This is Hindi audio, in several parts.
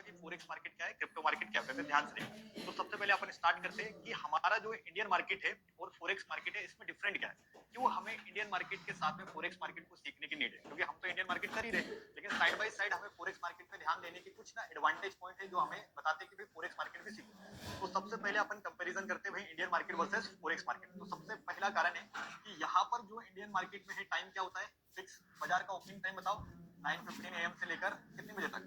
कि फोरेक्स मार्केट क्या है, क्रिप्टो मार्केट क्या है, ध्यान से देखो। तो सबसे पहले अपन स्टार्ट करते हैं कि हमारा जो इंडियन मार्केट है और फोरेक्स मार्केट है, इसमें डिफरेंट क्या है, क्यों हमें इंडियन मार्केट के साथ में फोरेक्स मार्केट को सीखने की नीड है, क्योंकि हम तो इंडियन मार्केट कर ही रहे, लेकिन साइड बाय साइड हमें फोरेक्स मार्केट पे ध्यान देने की कुछ ना एडवांटेज पॉइंट है जो हमें बताते हैं कि भाई फोरेक्स मार्केट भी सीखो। तो सबसे पहले अपन कंपैरिजन करते हैं भाई Indian market versus forex market. तो सबसे पहला कारण है कि यहाँ पर जो इंडियन मार्केट में है टाइम क्या होता है, फिक्स। बाजार का ओपनिंग टाइम बताओ, 9:15 AM से लेकर कितने बजे तक,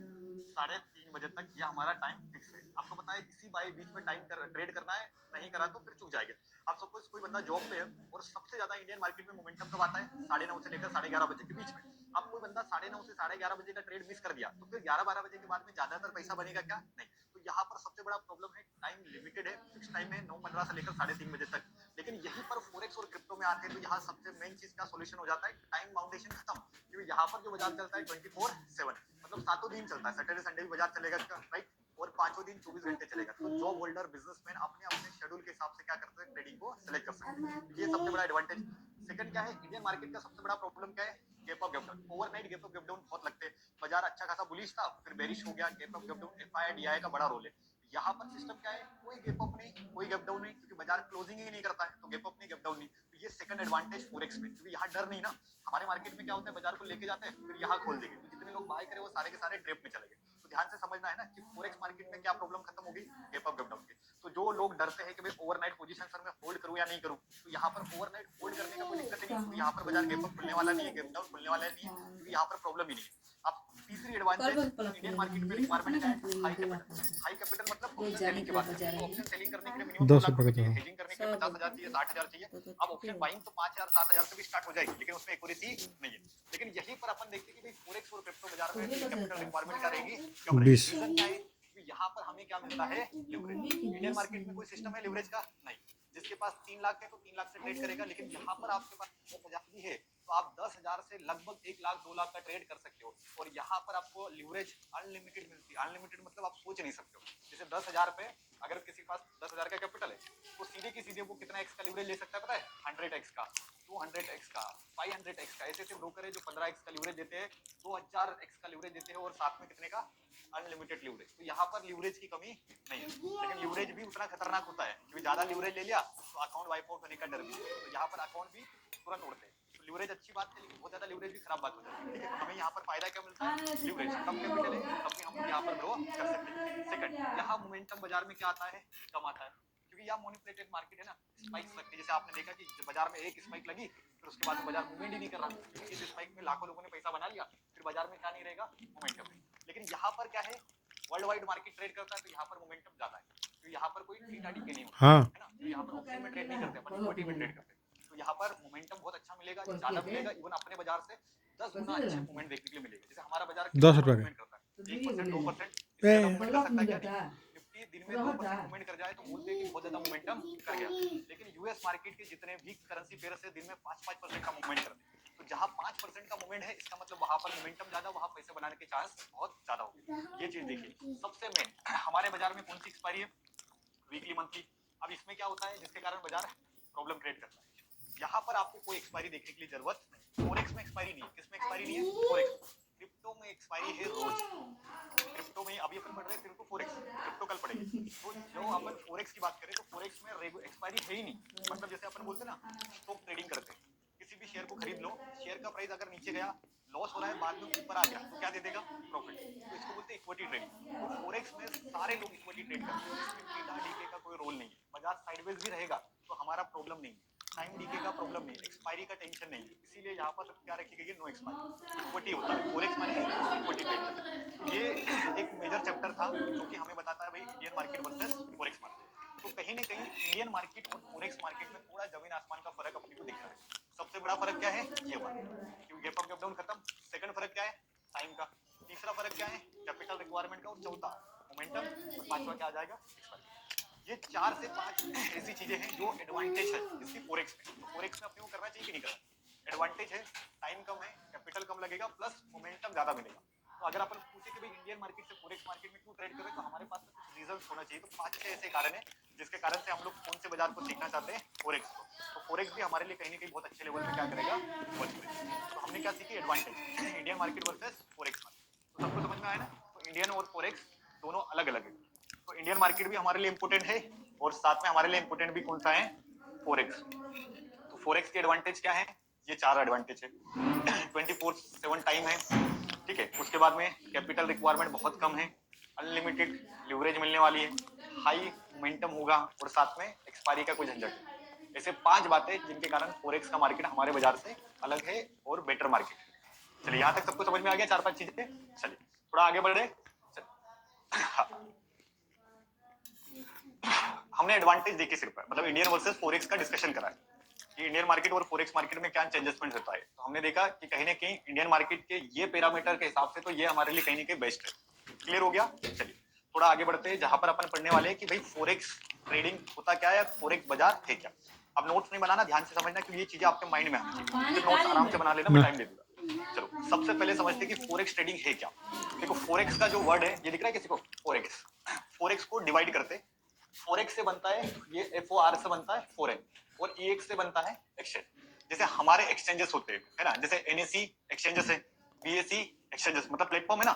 3:30 बजे तक, ये हमारा टाइम फिक्स है। आपको पता है इसी बाई बीच में टाइम ट्रेड करना है, नहीं करा तो फिर चूक जाएगा। आप सपोज कोई बंदा जॉब पे है और सबसे ज्यादा इंडियन मार्केट में मोमेंटम कब आता है, 9:30 से लेकर 11:30 बजे के बीच में। अब कोई बंदा 9:30 से 11:30 बजे का ट्रेड मिस कर दिया तो फिर 11-12 बजे के बाद में ज्यादातर पैसा बनेगा क्या, नहीं। तो यहाँ पर सबसे बड़ा प्रॉब्लम है, टाइम लिमिटेड है, फिक्स टाइम है 9:15 से लेकर 3:30 बजे तक। लेकिन यहीं पर फोरेक्स और क्रिप्टो में आते हैं तो यहाँ सबसे मेन चीज का सोल्यूशन हो जाता है, टाइम बाउंडेशन खत्म। क्योंकि यहाँ पर जो बाजार चलता है 24/7, मतलब 7 दिन चलता है, सैटरडे संडे भी बाजार चलेगा, राइट, और 5 दिन 24 घंटे चलेगा। तो जॉब होल्डर बिजनेसमैन अपने अपने शेड्यूल के हिसाब से क्या करते हैं, ट्रेडिंग को सिलेक्ट कर सकते हैं। ये सबसे बड़ा एडवांटेज। सेकंड क्या है, इंडियन मार्केट का सबसे बड़ा प्रॉब्लम क्या है, gap up gap down. Overnight gap up gap down बहुत लगते हैं। बाजार अच्छा खासा बुलिश था, फिर बेरिश हो गया, gap up gap down, FI DI का बड़ा रोल है। यहाँ पर सिस्टम क्या है, कोई गैप अप नहीं, कोई गैप डाउन नहीं, क्योंकि बाजार क्लोजिंग ही नहीं करता है, तो गैप अप नहीं, गैप डाउन नहीं। तो ये सेकंड एडवांटेज फोरेक्स में, क्योंकि यहाँ डर नहीं ना। हमारे मार्केट में क्या होता है, बाजार को लेके जाते हैं फिर यहाँ खोल देंगे, तो जितने लोग बाय करे वो सारे के सारे ट्रेप में चले गए। तो ध्यान से समझना है ना कि फोरेक्स मार्केट में क्या प्रॉब्लम खत्म होगी, गैप अप गैप डाउन की। तो जो लोग डरते हैं कि भाई ओवरनाइट पोजीशन सर मैं होल्ड करूं या नहीं करूं, तो यहाँ पर ओवरनाइट होल्ड करने का कोई दिक्कत नहीं, क्योंकि यहाँ पर बाजार गैप अप खुलने वाला नहीं है, गैप डाउन खुलने वाला नहीं है, क्योंकि यहाँ पर प्रॉब्लम ही नहीं है। अब तीसरी एडवांटेज इंडियन मार्केट में रिक्वायरमेंट क्या है, हाई कैपिटल। हाई कैपिटल मतलब ऑप्शन सेलिंग की बात करते हैं, तो ऑप्शन सेलिंग करने के लिए मिनिमम 2 लाख रुपए चाहिए, हेजिंग करने के लिए 50,000 चाहिए, 60,000 चाहिए। अब ऑप्शन बाइंग तो 5,000 7,000 से भी स्टार्ट हो जाएगी, लेकिन उसमें एक्यूरेसी नहीं है। लेकिन यहीं पर अपन देखते हैं कि भाई फोरेक्स और क्रिप्टो बाजार में कैपिटल रिक्वायरमेंट क्या रहेगी, कम रहेगी। रीजन क्या है, यहाँ पर हमें क्या मिलता है, लिवरेज। इंडियन मार्केट में कोई सिस्टम है लिवरेज का, नहीं। जिसके पास 3 लाख है तो 3 लाख से ट्रेड करेगा, लेकिन यहाँ पर आपके पास 10,000 भी है तो आप 10,000 से लगभग 1 लाख 2 लाख का ट्रेड कर सकते हो। और यहाँ पर आपको लिवरेज अनलिमिटेड मिलती है। अनलिमिटेड मतलब आप सोच नहीं सकते हो, जैसे 10,000 पे अगर किसी के पास 10,000 का कैपिटल है तो सीधे की सीधे वो कितना एक्स का लिवरेज ले सकता है पता है, 100x का, 200x का, 500x का। ऐसे ऐसे ब्रोकर है जो 15x का लिवरेज देते हैं, 2000x का लिवरेज देते हैं, और साथ में कितने का, अनलिमिटेड लिवरेज। तो यहाँ पर लिवरेज की कमी नहीं है, लेकिन लिवरेज भी उतना खतरनाक होता है, क्योंकि ज्यादा लिवरेज ले लिया तो अकाउंट वाइप आउट होने का डर भी है। तो यहाँ पर अकाउंट भी तुरंत उड़ते हैं। तो लिवरेज अच्छी बात है, लेकिन बहुत ज्यादा लिवरेज भी खराब बात हो जाती है, ठीक है। तो हमें यहाँ पर फायदा क्या मिलता है, लिवरेज कम कैपिटल है तब भी हम यहाँ पर ग्रो कर सकते हैं। सेकंड, यहाँ मोमेंटम बाजार में क्या आता है, कम आता है, क्योंकि यहाँ मॉनिपुलेटेड मार्केट है ना, स्पाइक्स लगती है। जैसे आपने देखा कि बाजार में एक स्पाइक लगी फिर उसके बाद बाजार मूवमेंट ही नहीं कर रहा, क्योंकि इस स्पाइक में लाखों लोगों ने पैसा बना लिया, फिर बाजार में क्या नहीं रहेगा, मोमेंटम नहीं। लेकिन यहाँ पर क्या है, वर्ल्ड वाइड मार्केट ट्रेड करता है तो यहाँ पर मोमेंटम ज्यादा है, तो यहाँ पर कोई थीटा डीके नहीं होता है ना। तो यहाँ पर ऑप्शन में ट्रेड नहीं करते, अपन इक्विटी में ट्रेड करते हैं। तो यहाँ पर मोमेंटम बहुत अच्छा मिलेगा, ज्यादा मिलेगा, इवन अपने बाजार से 10 गुना अच्छे मूवमेंट देखने के लिए मिलेगा। जैसे हमारा बाजार 10 मूवमेंट करता है, 1% 2% इससे मूवमेंट कर सकता है क्या, नहीं। निफ्टी दिन में 2% मूवमेंट कर जाए तो बोलते हैं कि बहुत ज्यादा मोमेंटम कर गया, लेकिन यूएस मार्केट के जितने भी करेंसी पेयर से दिन में 5% का मूवमेंट करते हैं। तो जहां 5% का मूवमेंट है, इसका मतलब वहां पर मोमेंटम ज्यादा, वहां पैसे बनाने के चांस बहुत ज्यादा होंगे। ये चीज देखिए। सबसे मेन हमारे बाजार में कौन सी एक्सपायरी है, वीकली मंथली। अब इसमें क्या होता है, जिसके कारण बाजार प्रॉब्लम क्रिएट करता है। यहाँ पर आपको कोई एक्सपायरी देखने के लिए जरूरत नहीं। फोरेक्स में एक्सपायरी नहीं है, किसमें एक्सपायरी नहीं है, फोरेक्स। क्रिप्टो में एक्सपायरी है रोज। क्रिप्टो में अभी अपन पढ़ रहे हैं फोरेक्स, क्रिप्टो कल पढ़ेंगे। तो जो अपन फोरेक्स की बात करें तो फोरेक्स में एक्सपायरी है ही नहीं। मतलब जैसे अपन बोलते हैं ना, स्टॉक ट्रेडिंग करते हैं, किसी भी शेयर को खरीद लो, शेयर का प्राइस अगर नीचे गया, लॉस हो रहा है, बाद में ऊपर आ गया तो क्या दे देगा, प्रॉफिट। तो इसको बोलते हैं इक्विटी ट्रेडिंग। तो फोरेक्स में सारे लोग इक्विटी ट्रेड करते हैं, इसमें थीटा डीके का कोई रोल नहीं है। बाजार साइडवेज भी रहेगा तो हमारा प्रॉब्लम नहीं है, टाइम डीके का प्रॉब्लम नहीं, एक्सपायरी का टेंशन नहीं है। इसीलिए यहाँ पर क्या रखी गई है, नो एक्सपायरी, इक्विटी होता है फोरेक्स माने इक्विटी ट्रेड। ये एक मेजर चैप्टर था जो कि हमें बताता है भाई Indian market versus forex market. तो कहीं ना कहीं इंडियन मार्केट और फोरेक्स मार्केट में थोड़ा जमीन आसमान का फर्क अपने को दिख रहा है। सबसे बड़ा फर्क क्या है, ये वाला, क्योंकि गैप अप गैप डाउन खत्म। सेकंड फर्क क्या है, टाइम का। तीसरा फर्क क्या है, कैपिटल रिक्वायरमेंट का। और चौथा मोमेंटम। और पांचवा क्या आ जाएगा, ये 4 से 5 ऐसी चीजें हैं जो एडवांटेज है इसकी फोरेक्स में। तो फोरेक्स में अपने को करना चाहिए कि नहीं करना, एडवांटेज है, टाइम कम है, कैपिटल कम लगेगा, प्लस मोमेंटम ज्यादा मिलेगा। तो अगर अपन पूछे कि भाई इंडियन मार्केट से फोरेक्स मार्केट में क्यों ट्रेड करें, तो हमारे पास में कुछ रीजंस होना चाहिए। तो 5-6 ऐसे कारण है जिसके कारण से हम लोग कौन से बाजार को सीखना चाहते हैं, फोरेक्स को। तो फोरेक्स भी हमारे लिए कहीं ना कहीं बहुत अच्छे लेवल पे क्या करेगा, वर्क करेगा। तो हमने क्या सीखी, advantage Indian market versus forex market. तो सबको समझ में आया ना। तो इंडियन और फोरेक्स दोनों अलग अलग है। तो इंडियन मार्केट भी हमारे लिए इम्पोर्टेंट है और साथ में हमारे लिए इम्पोर्टेंट भी कौन सा है, फोरेक्स। तो फोरेक्स के एडवांटेज क्या है, ये 4 एडवांटेज है। 24/7 टाइम है, ठीक है। उसके बाद में कैपिटल रिक्वायरमेंट बहुत कम है, अनलिमिटेड लिवरेज मिलने वाली है, हाई मोमेंटम होगा और साथ में एक्सपायरी का कोई झंझट नहीं। ऐसे 5 बातें जिनके कारण फोरेक्स का मार्केट हमारे बाजार से अलग है और बेटर मार्केट है। चलिए यहाँ तक सबको समझ में आ गया 4-5 चीजें। चलिए थोड़ा आगे बढ़े। हाँ। हमने एडवांटेज देखे सिर्फ मतलब इंडियन वर्सेस फोरेक्स का डिस्कशन करा है कि इंडियन मार्केट और फोरेक्स मार्केट में क्या चेंजेसमेंट होता है। तो हमने देखा कि कहीं ना कहीं इंडियन मार्केट के ये पैरामीटर के हिसाब से तो ये हमारे लिए कहीं ना कहीं बेस्ट है। क्लियर हो गया। चलिए थोड़ा आगे बढ़ते हैं जहां पर अपन पढ़ने वाले हैं कि भाई फोरेक्स ट्रेडिंग होता क्या है, फोरेक्स बाजार है क्या। अब नोट्स नहीं बनाना, ध्यान से समझना क्योंकि ये चीजें आपके माइंड में आनी चाहिए। नोट्स आराम से बना लेना, मैं टाइम दे दूंगा। चलो सबसे पहले समझते हैं कि फोरेक्स ट्रेडिंग है क्या। देखो फोरेक्स का जो वर्ड है ये दिख रहा है किसी को, फोरेक्स। फोरेक्स को डिवाइड करते, फोरेक्स से बनता है ये FOR से बनता है फॉरेन और EX से बनता है एक्सचेंज। जैसे हमारे एक्सचेंजेस होते हैं है ना, जैसे NSE एक्सचेंजेस है, BSE एक्सचेंजेस मतलब प्लेटफॉर्म है ना।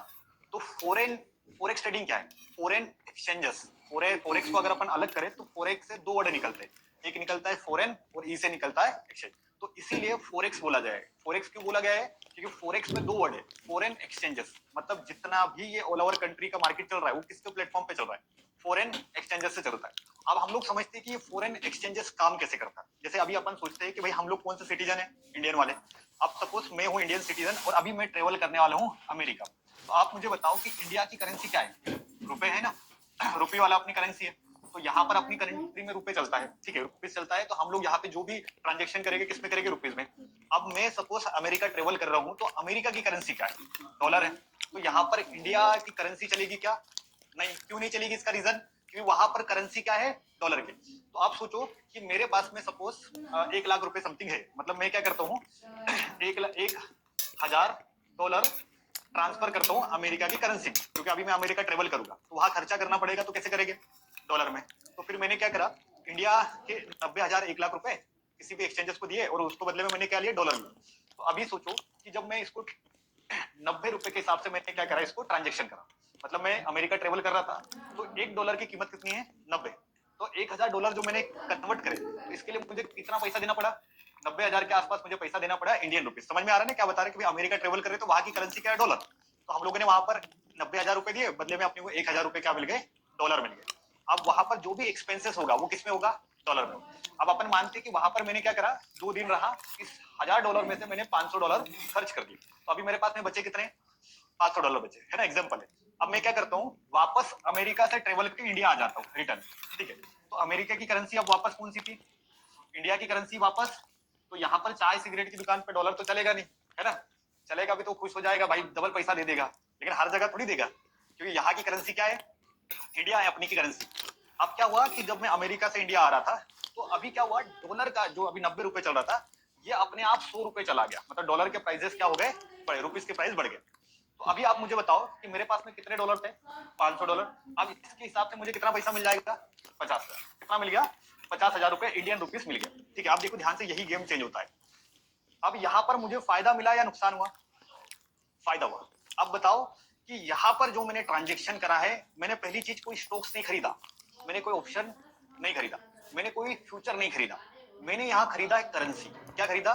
तो फॉरेन फोरेक्स ट्रेडिंग क्या है, फॉरेन एक्सचेंजेस। फोरेक्स को अगर अपन अलग करें तो फोरेक्स से 2 वर्ड निकलते हैं, एक निकलता है फॉरेन और ई से निकलता है एक्सचेंज। तो इसीलिए फोरेक्स बोला जाए। फोरेक्स क्यों बोला गया है, क्योंकि फोरेक्स में 2 वर्ड है, फॉरेन एक्सचेंजेस मतलब जितना भी ये ऑल ओवर कंट्री का मार्केट चल रहा है वो किसके प्लेटफॉर्म पे चल रहा है, फॉरेन एक्सचेंजेस से चलता है। अब हम लोग समझते हैं कि ये फॉरेन एक्सचेंजेस काम कैसे करता है। जैसे अभी अपन सोचते हैं कि भाई हम लोग कौन से सिटीजन है, इंडियन वाले। अब सपोज मैं हूँ इंडियन सिटीजन और अभी मैं ट्रेवल करने वाला हूँ अमेरिका। तो आप मुझे बताओ कि इंडिया की करेंसी क्या है, रुपए है ना, रुपये वाला अपनी करेंसी है। तो यहाँ पर अपनी करेंसी में रुपए चलता है, ठीक है, रुपीज चलता है। तो हम लोग यहाँ पे जो भी ट्रांजेक्शन करेंगे किस में करेंगे, रुपीज में। अब मैं सपोज अमेरिका ट्रेवल कर रहा हूँ तो अमेरिका की करेंसी क्या है, डॉलर है। तो यहाँ पर इंडिया की करेंसी चलेगी क्या, नहीं। क्यों नहीं चलेगी, इसका रीजन क्योंकि वहां पर करेंसी क्या है, डॉलर की। तो आप सोचो कि मेरे पास में सपोज 1 लाख रुपए समथिंग है, मतलब मैं क्या करता हूँ 1,000 डॉलर ट्रांसफर करता हूँ अमेरिका की करेंसी में, क्योंकि अभी मैं अमेरिका ट्रेवल करूंगा तो वहां खर्चा करना पड़ेगा। तो कैसे करेंगे, डॉलर में। तो फिर मैंने क्या करा, इंडिया के 90,000 1 लाख रुपए किसी भी एक्सचेंजेस को दिए और उसको बदले में मैंने क्या लिया, डॉलर लिया। तो अभी सोचो कि जब मैं इसको 90 रुपए के हिसाब से मैंने क्या करा, इसको ट्रांजेक्शन करा। मतलब मैं अमेरिका ट्रेवल कर रहा था तो $1 की कीमत कितनी है, 90। तो $1,000 जो मैंने कन्वर्ट करे तो इसके लिए मुझे कितना पैसा देना पड़ा, 90,000 के आसपास मुझे पैसा देना पड़ा इंडियन रुपीज। समझ में आ रहा है क्या बता रहे कि अमेरिका ट्रेवल करे तो वहां की करेंसी क्या है, डॉलर। तो हम लोगों ने वहां पर 90,000 रुपए दिए, बदले में अपने को 1,000 रुपए क्या मिल गए, डॉलर मिल गए। अब वहां पर जो भी एक्सपेंसेस होगा वो किसमें होगा, डॉलर में। अब अपन मानते हैं कि वहां पर मैंने क्या करा, 2 दिन रहा, इस $1,000 में से मैंने $500 खर्च कर दिए। तो अभी मेरे पास में बचे कितने, $500 बचे, है ना, एग्जाम्पल है। अब मैं क्या करता हूँ, वापस अमेरिका से ट्रेवल करके इंडिया आ जाता हूँ रिटर्न, ठीक है। तो अमेरिका की करेंसी अब वापस कौन सी थी, इंडिया की करेंसी वापस। तो यहाँ पर चाय सिगरेट की दुकान पे डॉलर तो चलेगा नहीं, है ना। चलेगा भी तो खुश हो जाएगा भाई, डबल पैसा दे देगा, लेकिन हर जगह थोड़ी देगा, क्योंकि यहाँ की करेंसी क्या है, इंडिया है अपनी की करेंसी। अब क्या हुआ कि जब मैं अमेरिका से इंडिया आ रहा था तो अभी क्या हुआ, डॉलर का जो अभी 90 रुपए चल रहा था ये अपने आप 100 रुपए चला गया। मतलब डॉलर के प्राइसेस क्या हो गए, बढ़े, रुपीज के प्राइस बढ़ गए। तो अभी आप मुझे बताओ कि मेरे पास में कितने डॉलर थे, $500। अब इसके हिसाब से मुझे कितना पैसा मिल जाएगा, 50,000। कितना मिल गया, 50,000 रुपए इंडियन रुपीज मिल गया, ठीक है। आप देखो ध्यान से, यही गेम चेंज होता है। अब यहाँ पर मुझे फायदा मिला या नुकसान हुआ, फायदा हुआ। अब बताओ कि यहाँ पर जो मैंने ट्रांजेक्शन करा है, मैंने पहली चीज कोई स्टॉक्स नहीं खरीदा, मैंने कोई ऑप्शन नहीं खरीदा, मैंने कोई फ्यूचर नहीं खरीदा, मैंने यहाँ खरीदा है करेंसी। क्या खरीदा,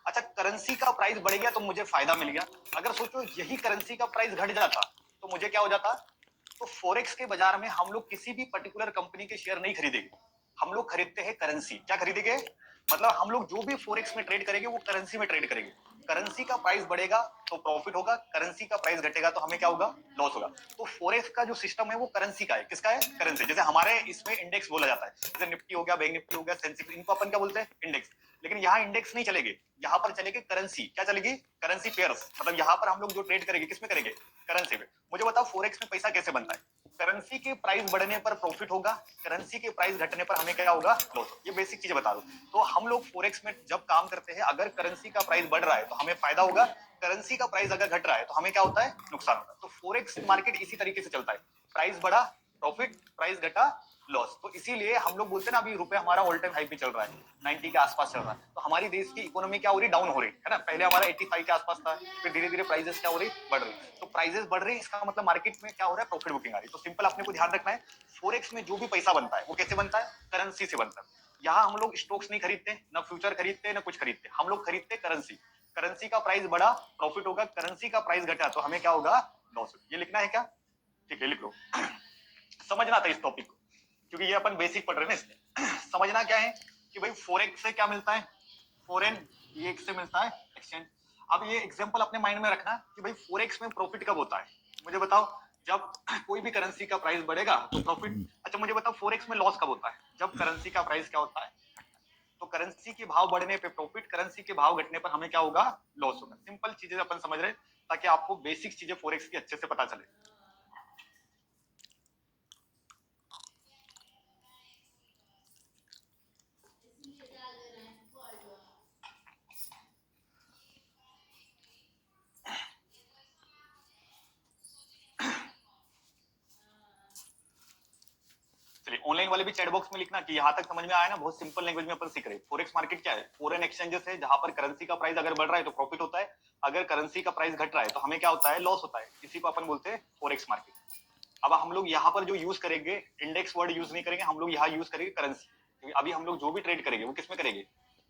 अच्छा करेंसी का प्राइस बढ़ गया तो मुझे फायदा मिल गया। अगर सोचो यही करेंसी का प्राइस घट जाता तो मुझे क्या हो जाता। तो फोरेक्स के बाजार में हम लोग किसी भी पर्टिकुलर कंपनी के शेयर नहीं खरीदेंगे, हम लोग खरीदते हैं करेंसी। क्या खरीदेंगे, मतलब हम लोग जो भी फोरेक्स में ट्रेड करेंगे वो करेंसी में ट्रेड करेंगे। करेंसी का प्राइस बढ़ेगा तो प्रॉफिट होगा, करेंसी का प्राइस घटेगा तो हमें क्या होगा, लॉस होगा। तो फोरेक्स का जो सिस्टम है वो करेंसी का है, किसका है, करेंसी। जैसे हमारे इसमें इंडेक्स बोला जाता है, जैसे निफ्टी हो गया, बैंक निफ्टी हो गया, सेंसेक्स, इनको अपन क्या बोलते हैं, इंडेक्स। लेकिन यहाँ इंडेक्स नहीं चलेगी, यहाँ पर चलेगी करेंसी। क्या चलेगी, करेंसी पेयर्स। मतलब यहाँ पर हम लोग जो ट्रेड करेंगे किसमें करेंगे, करेंसी में। मुझे बताओ फोरेक्स में पैसा कैसे बनता है, करेंसी के प्राइस बढ़ने पर प्रॉफिट होगा, करेंसी के प्राइस घटने पर हमें क्या होगा, लॉस। ये बेसिक चीजें बता दो। तो हम लोग फोरेक्स में जब काम करते हैं, अगर करेंसी का प्राइस बढ़ रहा है तो हमें फायदा होगा, करेंसी का प्राइस अगर घट रहा है तो हमें क्या होता है, नुकसान होता है। तो फोरेक्स मार्केट इसी तरीके से चलता है, प्राइस बढ़ा प्रॉफिट, प्राइस घटा लॉस। तो इसीलिए हम लोग बोलते हैं ना अभी रुपए हमारा ऑल टाइम हाई पे चल रहा है, 90 के आसपास चल रहा है। तो हमारी देश की इकोनॉमी क्या हो रही, डाउन हो रही है ना। पहले हमारा 85 के आसपास था, फिर धीरे धीरे प्राइसेस क्या हो रही, बढ़ रही। तो प्राइसेस बढ़ रही, इसका मतलब मार्केट में क्या हो रहा है, प्रॉफिट बुकिंग आ रही। तो सिंपल अपने को ध्यान रखना है, फोरेक्स में जो भी पैसा बनता है वो कैसे बनता है, करेंसी से बनता है। यहाँ हम लोग स्टॉक्स नहीं खरीदते, ना फ्यूचर खरीदते, ना कुछ खरीदते, हम लोग खरीदते करेंसी। करेंसी का प्राइस बढ़ा, प्रॉफिट होगा, करेंसी का प्राइस घटा तो हमें क्या होगा, लॉस। ये लिखना है क्या, ठीक है लिख लो। समझना था इस टॉपिक को, क्योंकि ये अपन बेसिक पढ़ रहे हैं ना, इसलिए समझना क्या है कि भाई फोरेक्स से क्या मिलता है, फॉरेन ये से मिलता है एक्सचेंज। अब ये एग्जांपल अपने माइंड में रखना कि भाई फोरेक्स में प्रॉफिट कब होता है, मुझे बताओ। जब कोई भी करेंसी का प्राइस बढ़ेगा तो प्रॉफिट। अच्छा मुझे बताओ फोरेक्स में लॉस कब होता है, जब करेंसी का प्राइस क्या होता है, तो करेंसी के भाव बढ़ने पे प्रॉफिट, करेंसी के भाव घटने पर हमें क्या होगा, लॉस होगा। सिंपल चीजें अपन समझ रहे हैं ताकि आपको बेसिक चीजें फोरेक्स की अच्छे से पता चले। चलिए ऑनलाइन वाले भी चैट बॉक्स में लिखना कि यहाँ तक समझ में आया ना, बहुत सिंपल लैंग्वेज में अपन सीख रहे हैं। फोरेक्स मार्केट क्या है, फॉरेन एक्सचेंजेस है जहां पर करेंसी का प्राइस अगर बढ़ रहा है तो प्रॉफिट होता है, अगर करेंसी का प्राइस घट रहा है तो हमें क्या होता है, लॉस होता है। इसी को अपन बोलते हैं फॉरेक्स मार्केट। अब हम लोग यहाँ पर जो यूज करेंगे, इंडेक्स वर्ड यूज नहीं करेंगे, हम लोग यहाँ यूज करेंगे करेंसी, क्योंकि अभी हम लोग जो भी ट्रेड करेंगे वो किस में करेंगे,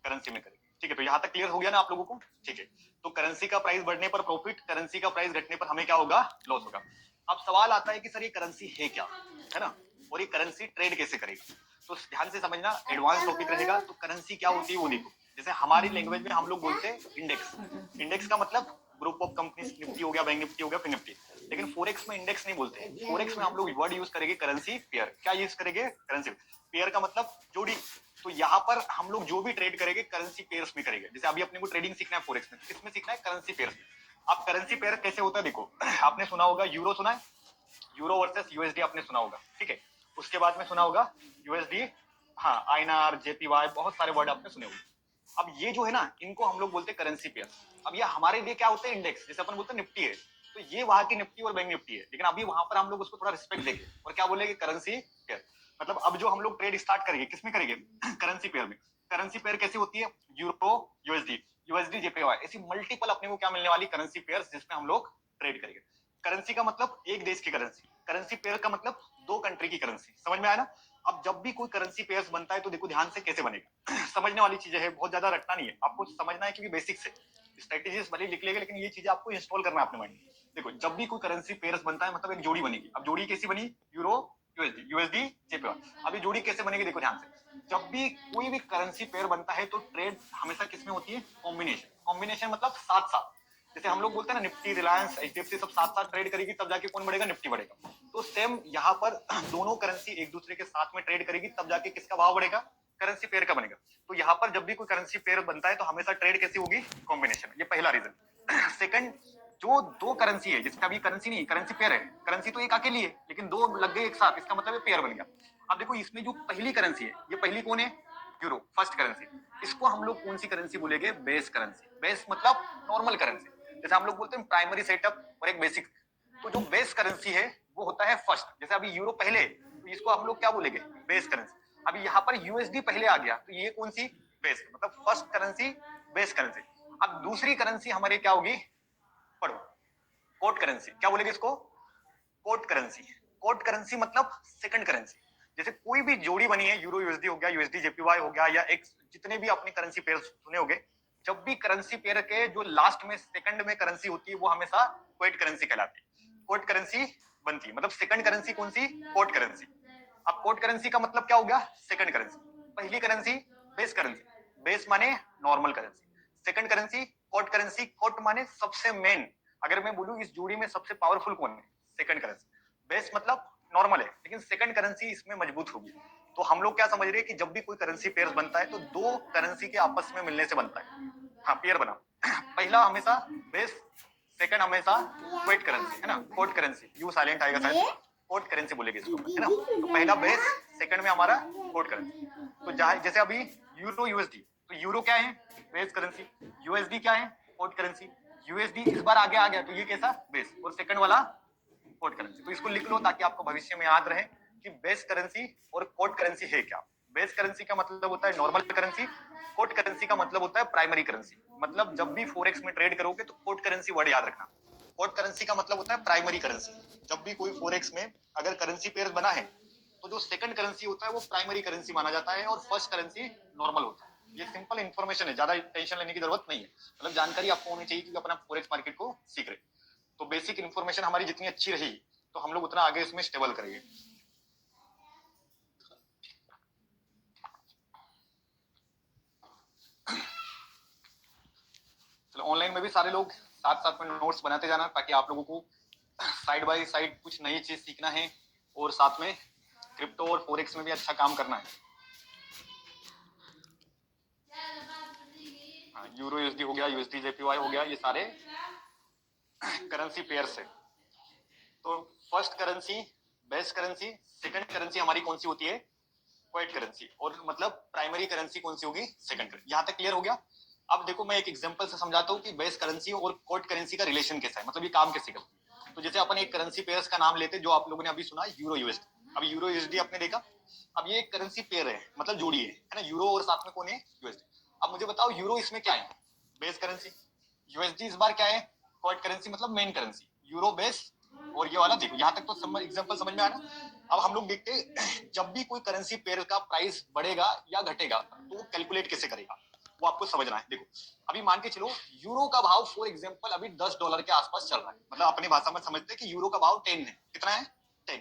करेंसी में करेंगे। ठीक है, तो यहाँ तक क्लियर हो गया ना आप लोगों को, ठीक है। तो करेंसी का प्राइस बढ़ने पर प्रॉफिट, करेंसी का प्राइस घटने पर हमें क्या होगा, लॉस होगा। अब सवाल आता है कि सर ये करेंसी है क्या, है ना, और ये करेंसी ट्रेड कैसे करेगी। तो ध्यान से समझना, एडवांस टॉपिक रहेगा। तो करेंसी क्या होती है वो देखो। जैसे हमारी लैंग्वेज में हम लोग बोलते हैं इंडेक्स। इंडेक्स का मतलब ग्रुप ऑफ कंपनीज, निफ्टी हो गया, बैंक निफ्टी हो गया, फिर निफ्टी। लेकिन फोरेक्स में इंडेक्स नहीं बोलते हैं, फोरेक्स में हम लोग वर्ड यूज करेंगे करेंसी पेयर। क्या यूज करेंगे, करेंसी पेयर का मतलब जोड़ी। तो यहाँ पर हम लोग जो भी ट्रेड करेंगे करेंसी पेयर्स में करेंगे। जैसे अभी अपने को ट्रेडिंग सीखना है फोरेक्स में, किसमें सीखना है, करेंसी पेयर्स में। अब करेंसी पेयर कैसे होता है देखो, आपने सुना होगा यूरो, सुना है, यूरो वर्सेस यूएसडी आपने सुना होगा, ठीक है। उसके बाद में सुना होगा यूएसडी, हाँ आईएनआर, जेपीवाई, बहुत सारे वर्ड आपने सुने होंगे। अब ये जो है ना, इनको हम लोग बोलते हैं करेंसी पेयर। अब ये हमारे लिए क्या होते हैं, इंडेक्स। जैसे अपन बोलते हैं निफ्टी है, तो ये वहां की निफ्टी और बैंक निफ्टी है, लेकिन अभी वहां पर हम लोग उसको थोड़ा रिस्पेक्ट देंगे और क्या बोलेंगे, करेंसी पेयर। मतलब अब जो हम लोग ट्रेड स्टार्ट करेंगे किसमें करेंगे, करेंसी पेयर में। करेंसी पेयर कैसी होती है, यूरो यूएसडी, यूएसडी जेपीवाई, ऐसी मल्टीपल अपने को क्या मिलने वाली करेंसी पेयर जिसमें हम लोग ट्रेड करेंगे। करेंसी का मतलब एक देश की करेंसी, करेंसी पेयर का मतलब दो कंट्री की करेंसी। समझ में आया ना। अब जब भी कोई करेंसी पेयर्स बनता है तो देखो ध्यान से कैसे बनेगा, समझने वाली चीजें है, बहुत ज्यादा रटना नहीं है, आपको समझना है, क्योंकि बेसिक से स्ट्रेटेजीज भले लिख लेंगे लेकिन ये चीजें आपको इंस्टॉल करना है अपने माइंड में। देखो जब भी कोई करेंसी पेयर्स बनता है मतलब एक जोड़ी बनेगी। अब जोड़ी कैसी बनी, यूरो यूएसडी, यूएसडी जेपीवाई। अभी जोड़ी कैसे बनेगी देखो ध्यान से, जब भी कोई भी करेंसी पेयर बनता है तो ट्रेड हमेशा किसमें होती है, कॉम्बिनेशन। कॉम्बिनेशन मतलब साथ साथ। जैसे हम लोग बोलते हैं ना निफ्टी, रिलायंस, एचडीएफसी सब साथ साथ ट्रेड करेगी तब जाके कौन बढ़ेगा, निफ्टी बढ़ेगा। तो सेम यहाँ पर दोनों करेंसी एक दूसरे के साथ में ट्रेड करेगी तब जाके किसका भाव बढ़ेगा, करेंसी पेयर का बनेगा। तो यहाँ पर जब भी कोई करेंसी पेयर बनता है तो हमेशा ट्रेड कैसी होगी, कॉम्बिनेशन। ये पहला रीजन। सेकंड, जो दो करेंसी है, जिसका अभी करेंसी नहीं, करेंसी पेयर है, करेंसी तो एक अकेली है लेकिन दो लग गए एक साथ, इसका मतलब ये पेयर बन गया। अब देखो इसमें जो पहली करेंसी है, ये पहली कौन है, यूरो, फर्स्ट करेंसी। इसको हम लोग कौन सी करेंसी बोलेंगे, बेस करेंसी। बेस मतलब नॉर्मल करेंसी। जैसे हम लोग बोलते हैं प्राइमरी सेटअप और एक बेसिक। तो जो बेस करेंसी है वो होता है फर्स्ट। जैसे अभी यूरो पहले, तो इसको हम लोग क्या बोलेंगे, बेस करेंसी। अभी यहाँ पर यूएसडी पहले आ गया तो ये कौन सी, बेस, मतलब फर्स्ट करेंसी, बेस करेंसी। अब दूसरी करेंसी हमारी क्या होगी, पढ़ो, कोट करेंसी। क्या बोलेंगे इसको, कोट करेंसी। कोट करेंसी मतलब सेकंड करेंसी। जैसे कोई भी जोड़ी बनी है, यूरो यूएसडी हो गया, यूएसडी जेपीवाई हो गया, या एक जितने भी अपने करेंसी पेयर सुने होंगे, जब भी करेंसी पेयर के जो लास्ट में सेकंड में करेंसी होती है वो हमेशा कोट करेंसी कहलाती है। कोट करेंसी बनती है, मतलब सेकंड करेंसी कौन सी, कोट करेंसी। अब कोट करेंसी का मतलब क्या हो गया, सेकंड करेंसी। पहली करेंसी बेस करेंसी, बेस माने normal currency. Second currency quote currency, quote माने सबसे मेन। अगर मैं बोलूं इस जोड़ी में सबसे पावरफुल कौन है, सेकंड करेंसी। बेस मतलब नॉर्मल है लेकिन सेकंड करेंसी इसमें मजबूत होगी। तो हम लोग क्या समझ रहे हैं कि जब भी कोई करेंसी पेयर बनता है तो दो करेंसी के आपस में मिलने से बनता है। हाँ पेयर बना, पहला हमेशा बेस, सेकंड हमेशा क्वेट करेंसी, है ना, कोट करेंसी, यू साइलेंट आएगा शायद, कोट करेंसी बोलेंगे इसको, है ना। तो पहला बेस, सेकंड में हमारा कोट करेंसी। तो जैसे अभी यूरो यूएसडी, तो यूरो क्या है, बेस करेंसी, यूएसडी क्या है, कोट करेंसी। यूएसडी इस बार आ गया तो ये कैसा, बेस, और सेकंड वाला कोट करेंसी। तो इसको लिख लो ताकि आपको भविष्य में याद रहे। कि बेस करेंसी और कोड करेंसी है क्या। बेस करेंसी का मतलब होता है नॉर्मल करेंसी, कोड करेंसी का मतलब होता है प्राइमरी करेंसी। मतलब जब भी फॉरेक्स में ट्रेड करोगे तो कोड करेंसी वर्ड याद रखना। कोड करेंसी का मतलब होता है प्राइमरी करेंसी। जब भी कोई फॉरेक्स में अगर करेंसी पेयर बना है तो जो सेकंड करेंसी होता है वो प्राइमरी करेंसी माना जाता है और फर्स्ट करेंसी नॉर्मल होता है। ये सिंपल इन्फॉर्मेशन है, ज्यादा टेंशन लेने की जरूरत नहीं है। मतलब जानकारी आपको होनी चाहिए क्योंकि अपना फॉरेक्स मार्केट को सीख रहे। तो बेसिक इन्फॉर्मेशन हमारी जितनी अच्छी रहेगी तो हम लोग उतना आगे इसमें स्टेबल करेंगे। चलो ऑनलाइन में भी सारे लोग साथ साथ में नोट्स बनाते जाना ताकि आप लोगों को साइड बाय साइड कुछ नई चीज सीखना है और साथ में क्रिप्टो और फॉरेक्स में भी अच्छा काम करना है। यूरो यूएसडी हो गया, यूएसडी जेपीवाई हो गया, ये सारे करेंसी पेयर्स है। तो first currency base currency, second currency हमारी कौन सी होती है, क्वाइट करेंसी, और मतलब प्राइमरी करेंसी कौन सी होगी, सेकंड करेंसी। यहां तक क्लियर हो गया। अब देखो मैं एक एग्जांपल से समझाता हूँ कि बेस करेंसी और कोड करेंसी का रिलेशन कैसा है, मतलब ये काम कैसे करती है। तो जैसे अपन एक करेंसी पेयर्स का नाम लेते जो आप लोगों ने अभी सुना, यूरो यूएसडी। अब यूरो यूएसडी आपने देखा, अब ये एक करेंसी पेयर है, मतलब जोड़ी है ना, यूरो और साथ में कौन है, यूएसडी। अब मुझे बताओ यूरो इसमें क्या है, बेस करेंसी। यूएसडी इस बार क्या है, क्वाइट करेंसी, मतलब मेन करेंसी। यूरो बेस और ये वाला देखो, यहाँ तक तो एग्जांपल समझ में आया ना। अब हम लोग देखते हैं जब भी कोई करेंसी पेयर का प्राइस बढ़ेगा या घटेगा तो वो कैलकुलेट कैसे करेगा, वो आपको समझना है। देखो अभी मान के चलो यूरो का भाव फॉर एग्जांपल अभी $10 के आसपास चल रहा है, मतलब अपनी भाषा में समझते हैं कि यूरो का भाव 10 है। कितना है, 10।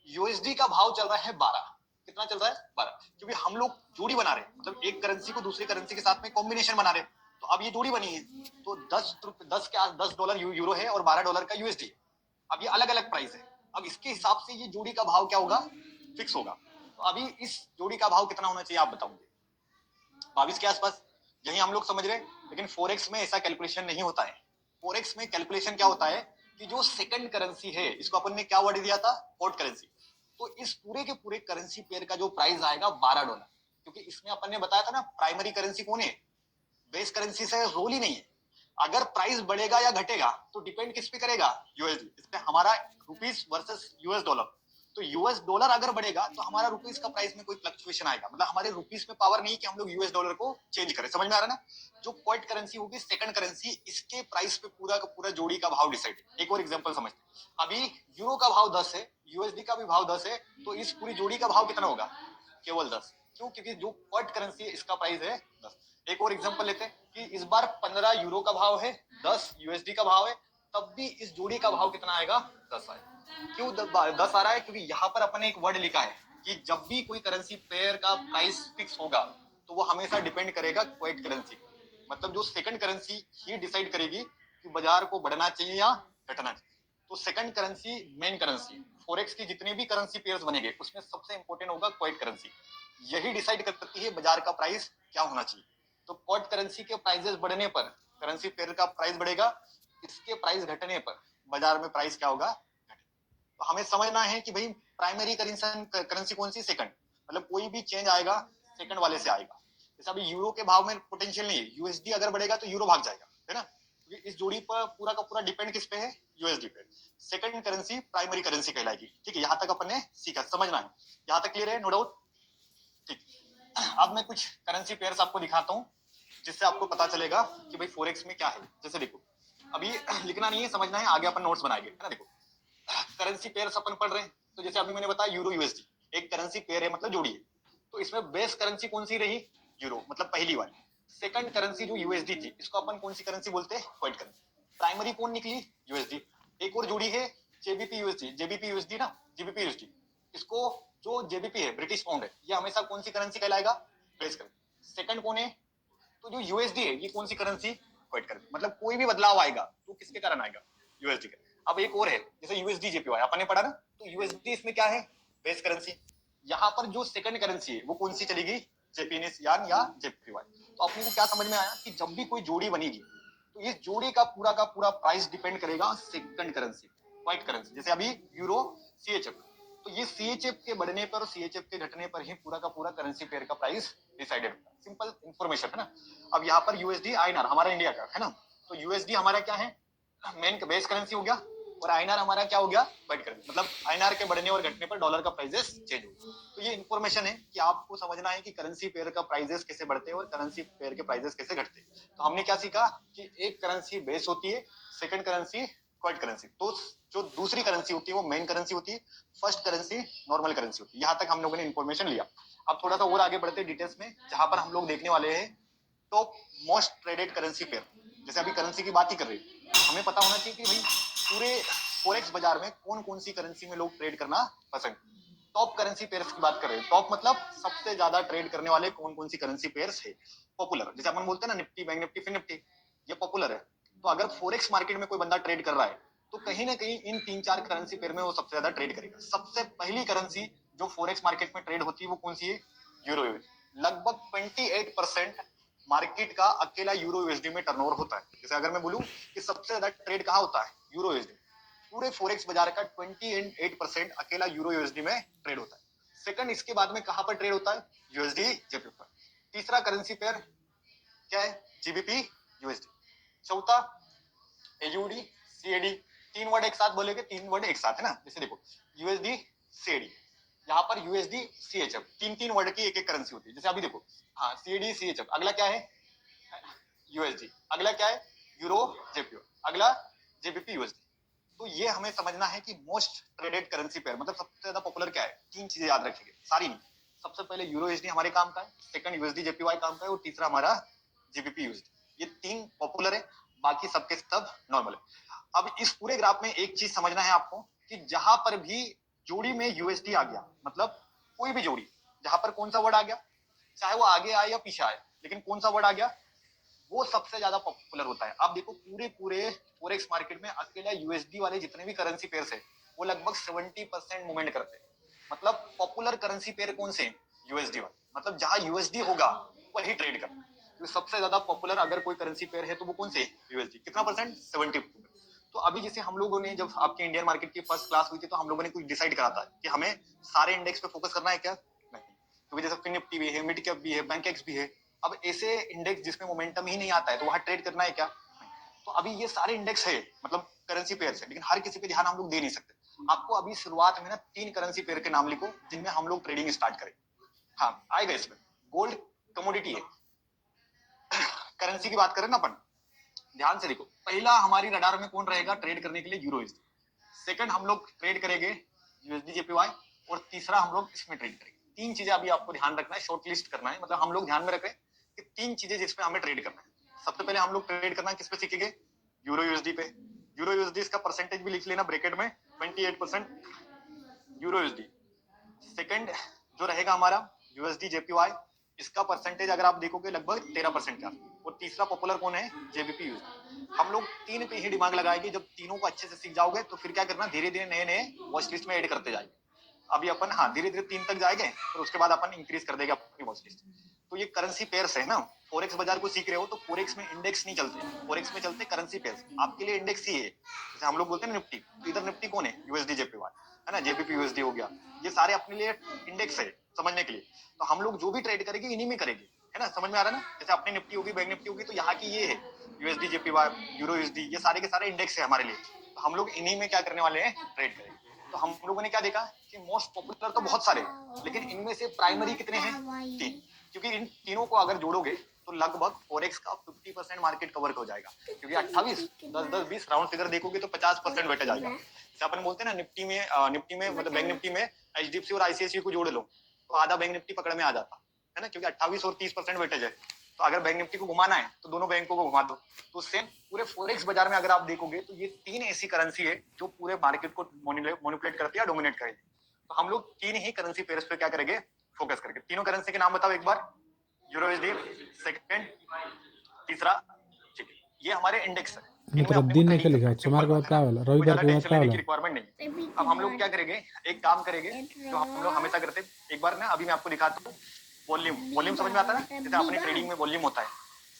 यूएसडी का भाव चल रहा है 12। कितना चल रहा है, 12। क्योंकि हम लोग जोड़ी बना रहे हैं, मतलब एक करेंसी को दूसरी करेंसी के साथ में कॉम्बिनेशन बना रहे हैं। तो अब ये जोड़ी बनी है तो 10 डॉलर यूरो है और $12 का यूएसडी है। अब ये अलग अलग प्राइस है। अब इसके हिसाब से ये जोड़ी का भाव क्या होगा, फिक्स होगा। तो अभी इस जोड़ी का भाव कितना होना चाहिए आप बताओगे, 22 के आसपास। यही हम लोग समझ रहे हैं, लेकिन फोरेक्स में ऐसा कैलकुलेशन नहीं होता है। फोरेक्स में कैलकुलेशन क्या होता है कि जो सेकंड करेंसी है, इसको अपन ने क्या वर्ड दिया था, कोड करेंसी। तो इस पूरे के पूरे करेंसी पेयर का जो प्राइस आएगा $12, क्योंकि इसमें अपन ने बताया था ना प्राइमरी करेंसी कौन है, बेस करेंसी से रोल ही नहीं है। अगर प्राइस बढ़ेगा या घटेगा तो डिपेंड किस पे करेगा, यूएसडी। इसमें हमारा रुपीस वर्सेस यूएस डॉलर। तो यूएस डॉलर अगर बढ़ेगा तो हमारा रुपीस का प्राइस में कोई फ्लक्चुएशन आएगा, मतलब हमारे रुपीस में पावर नहीं कि हम लोग यूएस डॉलर को चेंज करें। समझ में आ रहा है ना। जो क्वाइट करेंसी होगी सेकंड करेंसी, इसके प्राइस पे पूरा का पूरा जोड़ी का भाव डिसाइड है। एक और एग्जांपल समझते, अभी यूरो का भाव 10 है, यूएसडी का भी भाव 10 है, तो इस पूरी जोड़ी का भाव कितना होगा, केवल 10। क्यों, क्योंकि जो क्वाइट करेंसी है इसका प्राइस है 10। एक और एग्जांपल लेते हैं कि इस बार 15 यूरो का भाव है, 10 यूएसडी का भाव है, तब भी इस जोड़ी का भाव कितना आएगा, 10 आएगा। क्यों 10 आ रहा है, क्योंकि यहाँ पर अपन ने एक वर्ड लिखा है कि जब भी कोई करेंसी पेयर का प्राइस फिक्स होगा तो वो हमेशा डिपेंड करेगा क्वाइट करेंसी। मतलब जो सेकंड करेंसी ही डिसाइड करेगी कि बाजार को बढ़ना चाहिए या घटना चाहिए। तो second currency main currency, forex की जितने भी करेंसी पेयर्स बनेंगे उसमें सबसे इंपॉर्टेंट होगा क्वाइट करेंसी। यही डिसाइड करती है बाजार का प्राइस क्या होना चाहिए। तो क्वाइट करेंसी के प्राइसेस बढ़ने पर करेंसी पेयर का प्राइस बढ़ेगा, इसके प्राइस घटने पर बाजार में प्राइस क्या होगा, तो हमें समझना है कि भाई प्राइमरी करेंसी कौन सी, सेकंड। मतलब कोई भी चेंज आएगा सेकंड वाले से आएगा। जैसे अभी यूरो के भाव में पोटेंशियल नहीं है, यूएसडी अगर बढ़ेगा तो यूरो भाग जाएगा, है ना। क्योंकि इस जोड़ी पर पूरा का पूरा डिपेंड किस पे है, यूएसडी पे। सेकंड करेंसी प्राइमरी करेंसी कहलाएगी। ठीक है, यहाँ तक अपन ने सीखा, समझना है। यहाँ तक क्लियर है, नो डाउट। ठीक, अब मैं कुछ करेंसी पेयर्स आपको दिखाता हूँ जिससे आपको पता चलेगा कि भाई फोरेक्स में क्या है। जैसे देखो अभी लिखना नहीं है, समझना है, आगे अपन नोट्स बनाएंगे, है ना। देखो करेंसी पेयर्स अपन पढ़ रहे हैं, तो जैसे अभी मैंने बताया यूरो यूएसडी एक करेंसी पेयर है, मतलब जोड़ी है। तो इसमें बेस करेंसी कौन सी रही, यूरो, मतलब पहली वाली। सेकंड करेंसी जो यूएसडी थी, इसको अपन कौन सी करेंसी बोलते हैं, क्वाइट करेंसी। प्राइमरी कौन निकली, यूएसडी। एक और जोड़ी है जेबीपी यूएसडी, जेबीपी यूएसडी ना, जीबीपी यूएसडी। इसको जो जेबीपी है ब्रिटिश पाउंड है, ये हमेशा कौन सी करेंसी कहलाएगा, बेस करेंसी। सेकंड कौन है, तो जो यूएसडी है ये कौन सी करेंसी, क्वाइट करेंसी। मतलब कोई भी बदलाव आएगा तो किसके कारण आएगा, यूएसडी के। अब एक और है जैसे यूएसडी जेपीवाई अपन ने पढ़ा ना, तो यूएसडी इसमें क्या है, बेस करेंसी। यहाँ पर जो सेकंड करेंसी है वो कौन सी चलेगी, जेपीनीज यान या जेपीवाई। तो अपने को क्या समझ में आया कि जब भी कोई जोड़ी बनेगी तो इस जोड़ी का पूरा प्राइस डिपेंड करेगा सेकंड करेंसी, क्वाइट करेंसी। जैसे अभी यूरो सीएचएफ, तो ये सीएचएफ के बढ़ने पर और सीएचएफ के घटने पर ही पूरा का पूरा करेंसी पेयर का प्राइस डिसाइडेड होता है। सिंपल इंफॉर्मेशन है ना। अब यहाँ पर यूएसडी आईएनआर हमारा इंडिया का है ना, तो यूएसडी हमारा क्या है, मेन बेस करेंसी हो गया, और आईएनआर हमारा क्या हो गया, वाइट करेंसी। मतलब आईएनआर के बढ़ने और घटने पर डॉलर का प्राइसेस चेंज हो। तो ये इन्फॉर्मेशन है कि आपको समझना है कि करेंसी पेयर का प्राइसेस कैसे बढ़ते हैं और करेंसी पेयर के प्राइसेस कैसे घटते हैं। तो हमने क्या सीखा कि एक करेंसी बेस होती है, सेकंड करेंसी क्वाइट करेंसी, तो जो दूसरी करेंसी होती है वो मेन करेंसी होती है, फर्स्ट करेंसी नॉर्मल करेंसी होती है। यहाँ तक हम लोगों ने इन्फॉर्मेशन लिया। अब थोड़ा सा और आगे बढ़ते हैं डिटेल्स में, जहां पर हम लोग देखने वाले हैं top most traded currency pair. जैसे अभी करेंसी की बात ही कर रहे हैं, हमें पता होना चाहिए कि भाई पूरे फॉरेक्स बाजार में कौन कौन सी करेंसी में लोग ट्रेड करना पसंद। टॉप करेंसी पेयर्स की बात कर रहे हैं। टॉप मतलब सबसे ज्यादा ट्रेड करने वाले कौन कौन सी करेंसी पेयर्स है, पॉपुलर। जैसे अपन बोलते हैं ना निफ्टी, बैंक निफ्टी, फिन निफ्टी, ये पॉपुलर है। तो अगर फॉरेक्स मार्केट में कोई बंदा ट्रेड कर रहा है तो कहीं ना कहीं इन 3-4 करेंसी पेयर में वो सबसे ज्यादा ट्रेड करेगा। सबसे पहली करेंसी जो फॉरेक्स मार्केट में ट्रेड होती है वो कौन सी है, यूरो। लगभग 28% मार्केट का अकेला यूरो यूएसडी में टर्नओवर होता है। जैसे अगर मैं बोलूं कि सबसे ज्यादा ट्रेड कहाँ होता है, यूरो यूएसडी, पूरे फॉरेक्स बाजार का 28% अकेला यूरो यूएसडी में ट्रेड होता है। सेकंड इसके बाद में कहां पर ट्रेड होता है, यूएसडी जेपी पर। तीसरा करेंसी पेयर क्या है, जीबीपी यूएसडी। चौथा एयूडी सीएडी। तीन वर्ड एक साथ बोलेगे, तीन वर्ड एक साथ है ना। जैसे देखो यूएसडी सीएडी, यहाँ पर यूएसडी सीएचएफ, तीन तीन वर्ड की एक एक करेंसी होती है। जैसे अभी देखो, हाँ सीएडी सीएचएफ, अगला क्या है यूएसडी, अगला क्या है यूरो जेपीओ, अगला जेबीपी यूएसडी। तो ये हमें समझना है कि मोस्ट ट्रेडेड करेंसी पेयर मतलब सबसे ज्यादा पॉपुलर क्या है। तीन चीजें याद रखेंगे, सारी नहीं। सबसे पहले यूरो यूएसडी हमारे काम का है, सेकंड यूएसडी जेपीवाई काम का है, और तीसरा हमारा जीबीपी यूएसडी। ये तीन पॉपुलर है, बाकी सबके सब नॉर्मल है। अब इस पूरे ग्राफ में एक चीज समझना है आपको कि जहां पर भी जोड़ी में यूएसडी आ गया, मतलब कोई भी जोड़ी जहां पर कौन सा वर्ड आ गया, चाहे वो आगे आए या पीछे आए, लेकिन कौन सा वर्ड आ गया वो सबसे ज्यादा पॉपुलर होता है। आप देखो पूरे पूरे फॉरेक्स मार्केट में अकेला यूएसडी वाले जितने भी करेंसी पेयर्स है वो लगभग 70% मूवमेंट करते हैं। मतलब पॉपुलर करेंसी पेयर कौन से, यूएसडी वाले। मतलब जहां यूएसडी होगा वही ट्रेड कर। तो सबसे ज्यादा पॉपुलर अगर कोई करेंसी पेयर है तो वो कौन से, यूएसडी। कितना परसेंट, 70। तो अभी जैसे हम लोगों ने जब आपके इंडियन मार्केट की फर्स्ट क्लास हुई थी तो हम लोगों ने कुछ डिसाइड करा था कि हमें सारे इंडेक्स पे फोकस करना है क्या, नहीं। क्योंकि जैसे फिन निफ्टी भी है, मिड कैप भी है, बैंक एक्स भी है। अब ऐसे इंडेक्स जिसमें मोमेंटम ही नहीं आता है तो वहां ट्रेड करना है क्या। तो अभी ये सारे इंडेक्स है, मतलब करेंसी पेयर है, लेकिन हर किसी पे ध्यान हम लोग दे नहीं सकते। आपको अभी शुरुआत में ना 3 करेंसी पेयर के नाम लिखो जिनमें हम लोग ट्रेडिंग स्टार्ट करें। हाँ आएगा इसमें। गोल्ड कमोडिटी है, करेंसी की बात करें ना अपन, ध्यान से देखो। पहला हमारी रडार में कौन रहेगा ट्रेड करने के लिए, यूरो यूएसडी। सेकंड हम लोग ट्रेड करेंगे यूएसडी जेपीवाई, और तीसरा हम लोग इसमें ट्रेड करेंगे। तीन चीजें अभी आपको ध्यान रखना है, शॉर्ट लिस्ट करना है। मतलब हम लोग ध्यान में रखें कि तीन चीजें जिसमें हमें ट्रेड करना है। सबसे पहले हम लोग ट्रेड करना किस पे सीखेंगे, यूरो यूएसडी पे। यूरो यूएसडी इसका परसेंटेज भी लिख लेना ब्रैकेट में, 28% यूरो यूएसडी। सेकंड जो रहेगा हमारा यूएसडी जेपीवाई, इसका परसेंटेज अगर आप देखोगे लगभग 13% का। और तीसरा पॉपुलर कौन है, जेबीपी यूएसडी। हम लोग तीन पे ही दिमाग लगाएंगे। जब तीनों को अच्छे से सीख जाओगे तो फिर क्या करना, धीरे धीरे नए नए वॉच लिस्ट में ऐड करते जाएंगे। अभी अपन हाँ धीरे धीरे 3 तक जाएंगे और उसके बाद अपन इंक्रीज कर देंगे अपनी वॉच लिस्ट। तो ये करेंसी पेयर्स है ना, फॉरेक्स बाजार को सीख रहे हो तो फॉरेक्स में इंडेक्स नहीं चलते, फॉरेक्स में चलते करेंसी पेयर्स। आपके लिए इंडेक्स ही है। जैसे हम लोग बोलते हैं ना निफ्टी, तो इधर निफ्टी कौन है, यूएसडी जेपीवाई है ना, जेपीपी यूएसडी हो गया। ये सारे अपने लिए इंडेक्स है समझने के लिए। तो हम लोग जो भी ट्रेड करेंगे इन्हीं में करेंगे, है ना, समझ में आ रहा है ना। जैसे अपनी निफ्टी होगी, बैंक निफ्टी होगी, तो यहाँ की ये है यूएसडी जेपीवाई, यूरो यूएसडी, ये सारे के सारे इंडेक्स है हमारे लिए। तो हम लोग इन्हीं में क्या करने वाले हैं, ट्रेड करेंगे। तो हम लोगों ने क्या देखा कि मोस्ट पॉपुलर तो बहुत सारे, लेकिन इनमें से प्राइमरी कितने हैं, 3। क्योंकि इन तीनों को अगर जोड़ोगे तो लगभग फॉरेक्स का 50% मार्केट कवर हो जाएगा। क्योंकि 28 10 20 राउंड फिगर देखोगे तो 50% बैठ जाएगा। जैसे अपन बोलते हैं ना निफ्टी में मतलब बैंक निफ्टी में एचडीएफसी और आईसीआईसीआई को जोड़ लो तो आधा बैंक निफ्टी पकड़ में आ जाता है ना, क्योंकि 28 और 30% वेटेज है। तो अगर बैंक निफ्टी को घुमाना है तो दोनों बैंकों को घुमा दो। तो सेम पूरे फॉरेक्स बाजार में अगर आप देखोगे तो ये 3 ऐसी करेंसी है जो पूरे मार्केट को मैनिपुलेट करती है, डोमिनेट करेगी। तो हम लोग 3 ही करेंसी पेयर्स पे क्या करेंगे, फोकस करेंगे। तीनों करेंसी के नाम बताओ एक बार, यूरो यूएसडी, सेकंड, तीसरा, ठीक है, ये हमारे इंडेक्स है। मतलब दिन ने क्या लिखा, सोमवार के बाद क्या वाला, रविवार के बाद क्या वाला, रिक्वायरमेंट नहीं। अब हम लोग क्या करेंगे, एक काम करेंगे जो हम लोग हमेशा करते हैं। एक बार ना अभी मैं आपको दिखाता हूँ, वॉल्यूम समझ में आता है ना, जैसे अपनी ट्रेडिंग में वॉल्यूम होता है,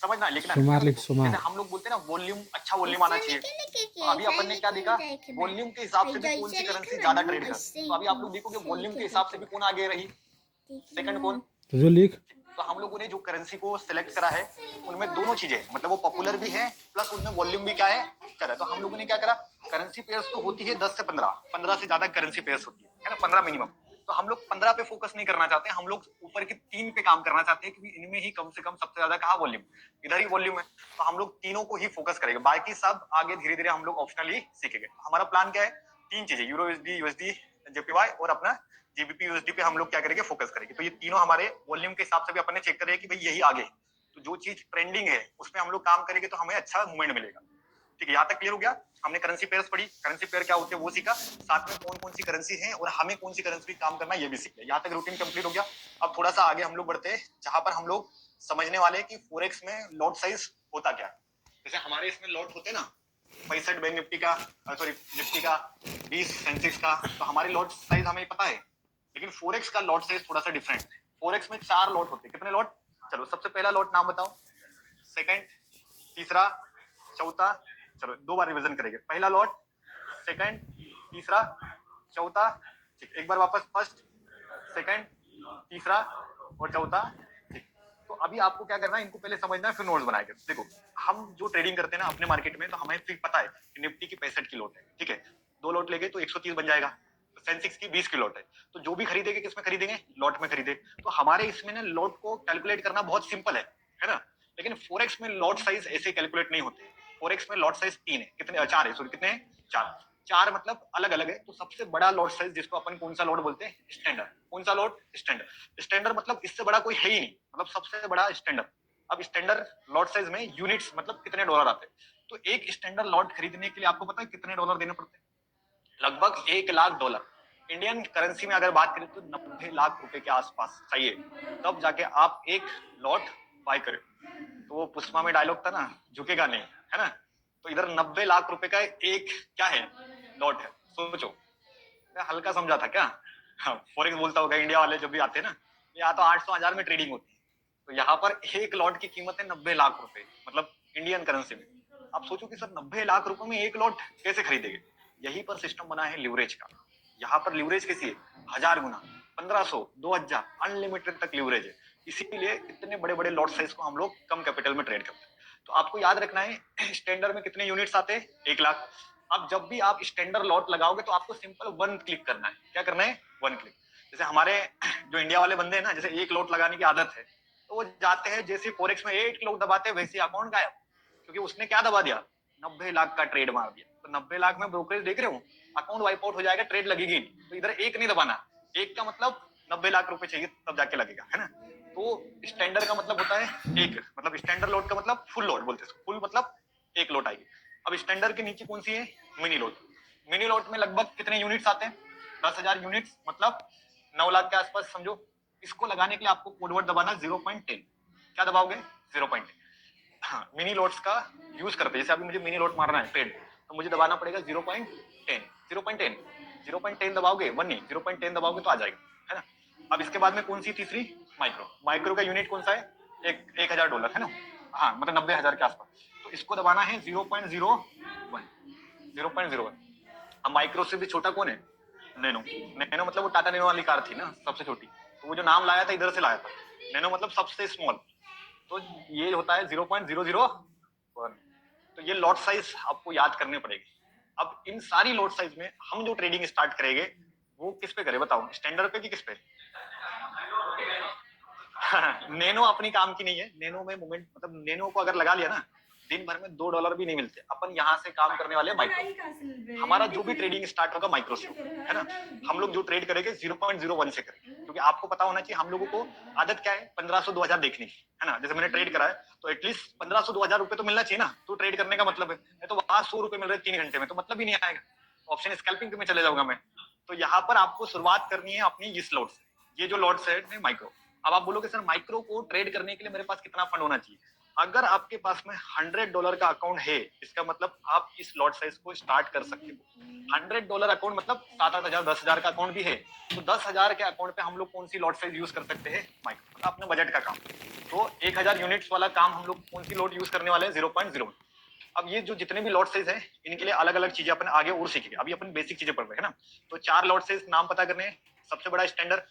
समझना लिखना। जैसे हम लोग बोलते हैं ना वॉल्यूम, अच्छा वॉल्यूम आना चाहिए। तो अभी अपन ने क्या देखा, वॉल्यूम के हिसाब से भी कौन सी करेंसी ज्यादा ट्रेड कर। तो अभी आप लोग देखोगे वॉल्यूम के हिसाब से भी कौन आगे रही, सेकंड कौन, तो जो लिख तो हम लोगों ने जो करेंसी को सिलेक्ट करा है उनमें दोनों चीजें, मतलब वो पॉपुलर भी है प्लस उनमें वॉल्यूम भी क्या है करा। तो हम लोगों ने क्या करा, करेंसी पेयर्स तो होती है 10 से 15 से ज्यादा करेंसी पेयर्स होती है ना, 15 मिनिमम। तो हम लोग 15 पे फोकस नहीं करना चाहते, हम लोग ऊपर की 3 पे काम करना चाहते हैं, क्योंकि इनमें ही कम से कम सबसे ज्यादा कहा वॉल्यूम, इधर ही वॉल्यूम है। तो हम लोग तीनों को ही फोकस करेंगे, बाकी सब आगे धीरे धीरे हम लोग ऑप्शनली सीखेंगे। हमारा प्लान क्या है, 3 चीजें, यूरो यूएसडी, यूएसडी जेपीवाई और अपना जीबीपी यूएसडी पे हम लोग क्या करेंगे, फोकस करेंगे। तो ये तीनों हमारे वॉल्यूम के हिसाब से भी अपन ने चेक करेंगे कि भाई यही आगे, तो जो चीज ट्रेंडिंग है उसमें हम लोग काम करेंगे तो हमें अच्छा मूवमेंट मिलेगा। ठीक है, यहाँ तक क्लियर हो गया। हमने करेंसी पेयर्स पढ़ी, करेंसी पेयर क्या होते हैं वो सीखा, साथ में कौन कौन सी करेंसी है और हमें कौन सी करेंसी काम करना है ये भी सीख लिया। यहाँ तक रूटीन कंप्लीट हो गया। अब थोड़ा सा आगे हम लोग बढ़ते हैं, जहां पर हम लोग समझने वाले हैं कि फोरेक्स में लॉट साइज होता क्या है। जैसे हमारे इसमें लॉट होते हैं ना 65 बैंक निफ्टी का, सॉरी निफ्टी का, 20 सेंसेक्स का, तो हमारी लॉट साइज हमें पता है, लेकिन फोरेक्स का लॉट साइज थोड़ा सा डिफरेंट है। फोरेक्स में 4 लॉट होते हैं। कितने लॉट, चलो सबसे पहला लॉट नाम बताओ, सेकंड, तीसरा, चौथा, चलो 2 बार रिवीजन करेंगे। पहला लॉट, सेकंड, तीसरा, चौथा। ठीक, एक बार वापस, फर्स्ट, सेकंड, तीसरा और चौथा। ठीक, तो अभी आपको क्या करना है, इनको पहले समझना है फिर नोट्स बनाएंगे। देखो, हम जो ट्रेडिंग करते हैं ना अपने मार्केट में, तो हमें फिर पता है कि निफ्टी की 65 की लॉट है। ठीक है, 2 लॉट लेंगे तो 130 बन जाएगा। सेंसेक्स की 20 की लॉट है, तो जो भी खरीदेंगे किसमें खरीदेंगे, लॉट में खरीदे। तो हमारे इसमें ना लॉट को कैलकुलेट करना बहुत सिंपल है ना। लेकिन फोरेक्स में लॉट साइज ऐसे कैलकुलेट नहीं होते। फोरेक्स में लॉट साइज 3 है, कितने, 4 है, सॉरी कितने हैं, 4 मतलब अलग अलग है। तो सबसे बड़ा लॉट साइज जिसको अपन कौन सा लॉट बोलते हैं, स्टैंडर्ड। कौन सा लॉट, स्टैंडर्ड। स्टैंडर्ड मतलब इससे बड़ा कोई है ही नहीं, मतलब सबसे बड़ा स्टैंडर्ड। अब स्टैंडर्ड लॉट साइज में यूनिट्स मतलब कितने डॉलर आते हैं, तो एक स्टैंडर्ड लॉट खरीदने के लिए आपको पता है कितने डॉलर देने पड़ते हैं, लगभग 1 लाख डॉलर। इंडियन करेंसी में अगर बात करें तो 90 लाख रुपए के आसपास चाहिए, तब जाके आप एक लॉट बाय करें। तो वो पुष्पा में डायलॉग था ना, झुकेगा नहीं, है ना। तो इधर 90 लाख रुपए का एक क्या है, लॉट है। सोचो, मैं हल्का समझा था क्या। हाँ, फॉरेक्स बोलता होगा इंडिया वाले जब भी आते हैं ना, यहाँ तो 800,000 में ट्रेडिंग होती है, तो यहाँ पर एक लॉट की कीमत है 90 लाख रुपए, मतलब इंडियन करेंसी में। आप सोचो कि सर 90 लाख रुपए में एक लॉट कैसे खरीदेंगे। यहीं पर सिस्टम बना है लिवरेज का। यहाँ पर लिवरेज कैसी है, 1000 गुना, 1500, 2000, अनलिमिटेड तक लिवरेज है। इसीलिए इतने बड़े बड़े लॉट साइज को हम लोग कम कैपिटल में ट्रेड करते हैं। तो आपको याद रखना है स्टैंडर्ड में कितने यूनिट्स आते हैं, 1 लाख। अब जब भी आप स्टैंडर्ड लॉट लगाओगे तो आपको सिंपल 1 क्लिक करना है। क्या करना है, 1 क्लिक। जैसे हमारे जो इंडिया वाले बंदे हैं ना, जैसे एक लॉट लगाने की आदत है, तो वो जाते हैं जैसे फोरेक्स में 1 क्लिक दबाते हैं वैसे अकाउंट गायब, क्योंकि उसने क्या दबा दिया, 90 लाख का ट्रेड मार दिया। तो 90 लाख में ब्रोकरेज देख रहे हो, अकाउंट वाइप आउट हो जाएगा, ट्रेड लगेगी नहीं। तो इधर एक नहीं दबाना, एक का मतलब 90 लाख रुपए चाहिए तब जाके लगेगा, है ना। तो स्टैंडर्ड का मतलब होता है एक, मतलब स्टैंडर्ड लॉट का मतलब फुल लॉट बोलते हैं, फुल मतलब एक लॉट आएगी। अब स्टैंडर्ड के नीचे कौन सी है, मिनी लॉट। मिनी लॉट में लगभग कितने यूनिट्स आते हैं, 10,000 यूनिट्स, मतलब 9 लाख के आसपास समझो। इसको लगाने के लिए आपको कोडवर्ड दबाना 0.10। क्या दबाओगे, 0.10। हाँ, मिनी लॉट्स का यूज करते हैं। जैसे अभी मुझे मिनी लॉट मारना है ट्रेड, तो मुझे दबाना पड़ेगा 0.10, 0.10, 0.10 दबाओगे 1 नहीं, 0.10 दबाओगे तो आ जाएगा, है ना। अब इसके बाद में कौन सी तीसरी, माइक्रो। माइक्रो का यूनिट कौन सा है, 1000 डॉलर, है ना। हाँ, मतलब 90,000 के आसपास। तो इसको दबाना है 0.01, 0.01। अब माइक्रो से भी छोटा कौन है, नैनो। नैनो मतलब वो टाटा नैनो वाली कार थी ना, सबसे छोटी, तो वो जो नाम लाया था इधर से लाया था, नैनो मतलब सबसे स्मॉल। तो ये होता है 0.001। तो ये लॉट साइज आपको याद करने पड़ेगी। अब इन सारी लॉट साइज में हम जो ट्रेडिंग स्टार्ट करेंगे वो किस पे करें बताओ, स्टैंडर्ड पे कि किस पे। नैनो अपनी काम की नहीं है। नैनो में मूवमेंट, मतलब नैनो को अगर लगा लिया ना, दिन भर में $2 भी नहीं मिलते। अपन यहाँ से काम करने वाले माइक्रो। हमारा जो भी ट्रेडिंग स्टार्ट होगा माइक्रो से, है ना। हम लोग जो ट्रेड करेंगे 0.01 से करेंगे, क्योंकि आपको पता होना चाहिए हम लोगों को आदत क्या है, 1500-2000 देखने की, है ना। जैसे मैंने ट्रेड करा है तो एटलीस्ट 1500-2000 रुपए तो मिलना चाहिए ना, तो ट्रेड करने का मतलब है। तो वहां 100 रुपए मिल रहे 3 घंटे में, तो मतलब ही नहीं आएगा, ऑप्शन स्कैल्पिंग में चले जाऊंगा मैं। तो यहाँ पर आपको शुरुआत करनी है अपनी इस लॉट से। ये जो लॉट्स है माइक्रो। अब आप बोलोगे सर माइक्रो को ट्रेड करने के लिए मेरे पास कितना फंड होना चाहिए। अगर आपके पास में $100 का अकाउंट है, इसका मतलब आप इस लॉट साइज को स्टार्ट कर सकते हो। $100 अकाउंट मतलब 7-8 हजार, 10,000 का अकाउंट भी है, तो 10,000 के अकाउंट पे हम लोग कौन सी लॉट साइज यूज कर सकते हैं, माइक्रो, मतलब अपने बजट का काम। तो 1000 यूनिट्स वाला काम हम लोग कौन सी लॉट यूज करने वाले हैं, 0.01। अब ये जो जितने भी लॉट साइज है इनके लिए अलग अलग चीजें अपन आगे और सीखेंगे, अभी अपन बेसिक चीजें पढ़ रहे हैं ना। तो 4 लॉट साइज नाम पता करने हैं। सबसे बड़ा स्टैंडर्ड,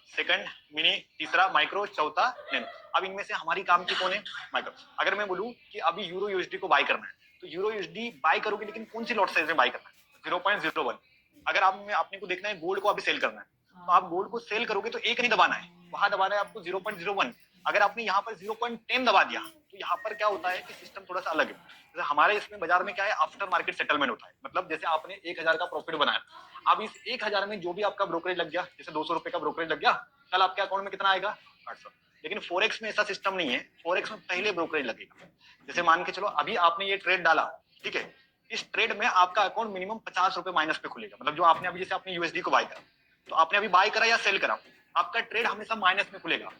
सेकंड मिनी, तीसरा माइक्रो, चौथा नैनो। अब इनमें से हमारी काम की कौन है? माइक्रो। अगर मैं बोलूं कि अभी यूरो यूएसडी को बाय करना है तो यूरो यूएसडी बाय करोगे, लेकिन कौन सी लॉट साइज में बाय करना है? 0.01। अगर आपने को देखना है गोल्ड को अभी सेल करना है तो आप गोल्ड को सेल करोगे तो एक नहीं दबाना है, वहां दबाना है आपको 0.01। अगर आपने यहाँ पर 0.10 दबा दिया तो यहाँ पर क्या होता है कि सिस्टम थोड़ा सा अलग है। जैसे हमारे इसमें बाजार में क्या है, आफ्टर मार्केट सेटलमेंट होता है। मतलब जैसे आपने 1000 का प्रॉफिट बनाया, अब इस 1000 में जो भी आपका ब्रोकरेज लग गया, जैसे 200 रुपए का ब्रोकरेज लग गया, कल आपके अकाउंट में कितना आएगा? 800। लेकिन फोरेक्स में ऐसा सिस्टम नहीं है। फोरेक्स में पहले ब्रोकरेज लगेगा। जैसे मान के चलो अभी आपने ये ट्रेड डाला, ठीक है, इस ट्रेड में आपका अकाउंट मिनिमम 50 रुपए माइनस पे खुलेगा। मतलब जो आपने अभी, जैसे आपने यूएसडी को बाय करा, तो आपने अभी बाय करा या सेल करा, आपका ट्रेड हमेशा माइनस में खुलेगा,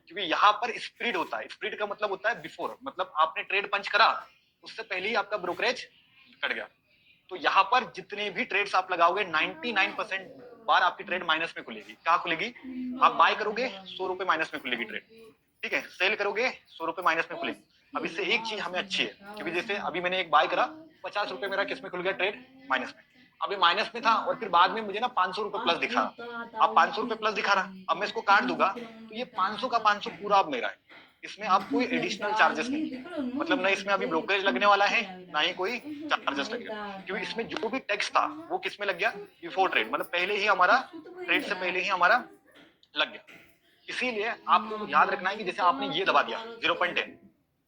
क्योंकि यहाँ पर स्प्रिट होता है। स्प्रिट का मतलब होता है बिफोर, मतलब आपने ट्रेड पंच करा उससे पहले ही आपका ब्रोकरेज कट गया। तो यहाँ पर जितने भी ट्रेड्स आप लगाओगे 99% बार आपकी ट्रेड माइनस में खुलेगी। कहाँ खुलेगी? आप बाय करोगे 100 रुपए माइनस में खुलेगी ट्रेड, ठीक है, सेल करोगे 100 रुपए माइनस में खुलेगी। अब इससे एक चीज हमें अच्छी है, क्योंकि जैसे अभी मैंने एक बाय करा, 50 रुपए मेरा किस में खुल गया? ट्रेड माइनस में। अभी माइनस में था और फिर बाद में मुझे ना 500 रुपए प्लस दिखा। अब 500 रुपए प्लस दिखा रहा, अब मैं इसको काट दूंगा तो ये 500 का 500 पूरा अब मेरा है। इसमें आप कोई एडिशनल चार्जेस नहीं, मतलब ना इसमें अभी ब्रोकरेज लगने वाला है ना ही कोई चार्जेस लगेगा, क्योंकि इसमें जो भी टैक्स था वो किस में लग गया? बिफोर ट्रेड, मतलब पहले ही हमारा ट्रेड से पहले ही हमारा लग गया। इसीलिए आपको याद रखना है कि जैसे आपने ये दबा दिया 0.10,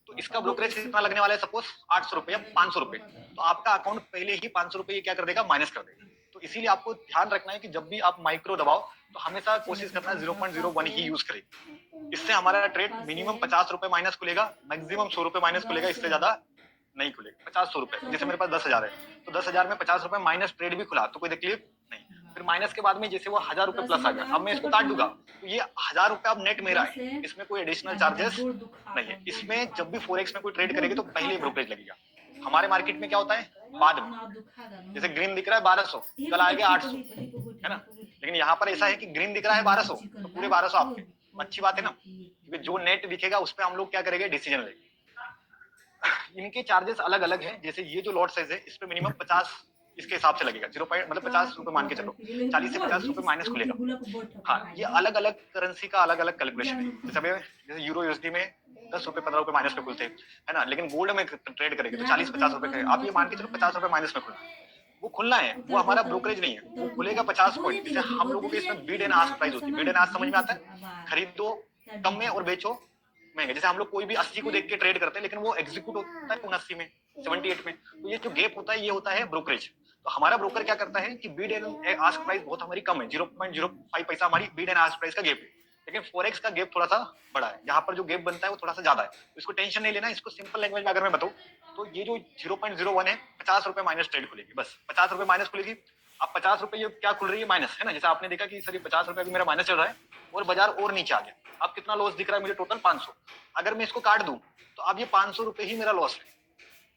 तो इसका ब्रोकरेज कितना लगने वाला है? सपोज 800 रुपए या 500 रुपए, तो आपका अकाउंट पहले ही 500 रुपए क्या कर देगा? माइनस कर देगा। तो इसीलिए आपको ध्यान रखना है कि जब भी आप माइक्रो दबाओ तो हमेशा कोशिश करना है 0.01 ही यूज करें। इससे हमारा ट्रेड मिनिमम 50 रुपए माइनस खुलेगा, मैक्सिमम 100 रुपए माइनस खुलेगा, इससे ज्यादा नहीं खुलेगा। 50-100 रुपए, जैसे मेरे पास 10,000 है तो 10,000 में 50 रुपए माइनस ट्रेड भी खुला तो कोई तकलीफ नहीं। फिर माइनस के बाद में जैसे वो 1000 रुपए प्लस आ गया, अब मैं इसको काट दूंगा तो ये 1000 रुपए अब नेट मेरा है, इसमें कोई एडिशनल चार्जेस नहीं है। इसमें जब भी फोरेक्स में कोई ट्रेड करेगी तो पहले ब्रोकरेज लगेगा। हमारे मार्केट में क्या होता है? बाद में, जैसे ग्रीन दिख रहा है 1200, कल आएगा 800, है ना। लेकिन यहाँ पर ऐसा है कि ग्रीन दिख रहा है 1200 तो पूरे 1200 आपके। अच्छी बात है ना, क्योंकि जो नेट दिखेगा उस पर हम लोग क्या करेंगे? डिसीजन लेंगे। इनके चार्जेस अलग अलग हैं। जैसे ये जो लॉट साइज है इस पे मिनिमम 50 इसके हिसाब से लगेगा, 0 मतलब 50 रुपए मान के चलो, 40 से 50 रुपए माइनस खुलेगा। हाँ, ये अलग अलग करेंसी का अलग अलग कैलकुलेशन है। जैसे यूरो यूएसडी में 10 रुपए 15 रुपए माइनस पे खुलते हैं, है ना, लेकिन गोल्ड में ट्रेड करेंगे तो 40-50 रुपए करेंगे। आप ये मान के चलो 50 रुपए माइनस में खुलना, वो खुलना है, वो हमारा ब्रोकरेज नहीं है, वो खुलेगा 50 पॉइंट। जैसे हम लोगों के इसमें बीड एंड आस्क प्राइस होती है। बीड एंड आस्क समझ में आता है? खरीदो कम में और बेचो महंगे। जैसे हम लोग कोई भी 80 को देख के ट्रेड करते हैं, लेकिन वो एग्जीक्यूट होता है 79 में, 78 में, तो ये जो गैप होता है ये होता है ब्रोकरेज। तो हमारा ब्रोकर क्या करता है कि बीड एंड आस्क प्राइस बहुत हमारी कम है, 0.05 पैसा हमारी बीड एंड आस्क प्राइस का गैप है, लेकिन फोरेक्स का गैप थोड़ा सा बड़ा है। यहाँ पर जो गैप बनता है वो थोड़ा सा ज्यादा है, तो इसको टेंशन नहीं लेना। इसको सिंपल लैंग्वेज में अगर मैं बताऊं तो ये जो 0.01 है, 50 रुपए माइनस ट्रेड खुलेगी, बस 50 रुपए माइनस खुलेगी। अब 50 रुपए ये क्या खुल रही है? माइनस, है ना। जैसे आपने देखा कि सर ये 50 रुपए अभी मेरा माइनस चल रहा है और बाजार और नीचे आ गया, अब कितना लॉस दिख रहा है मुझे? टोटल 500। अगर मैं इसको काट दूं तो अब ये 500 रुपए ही मेरा लॉस है।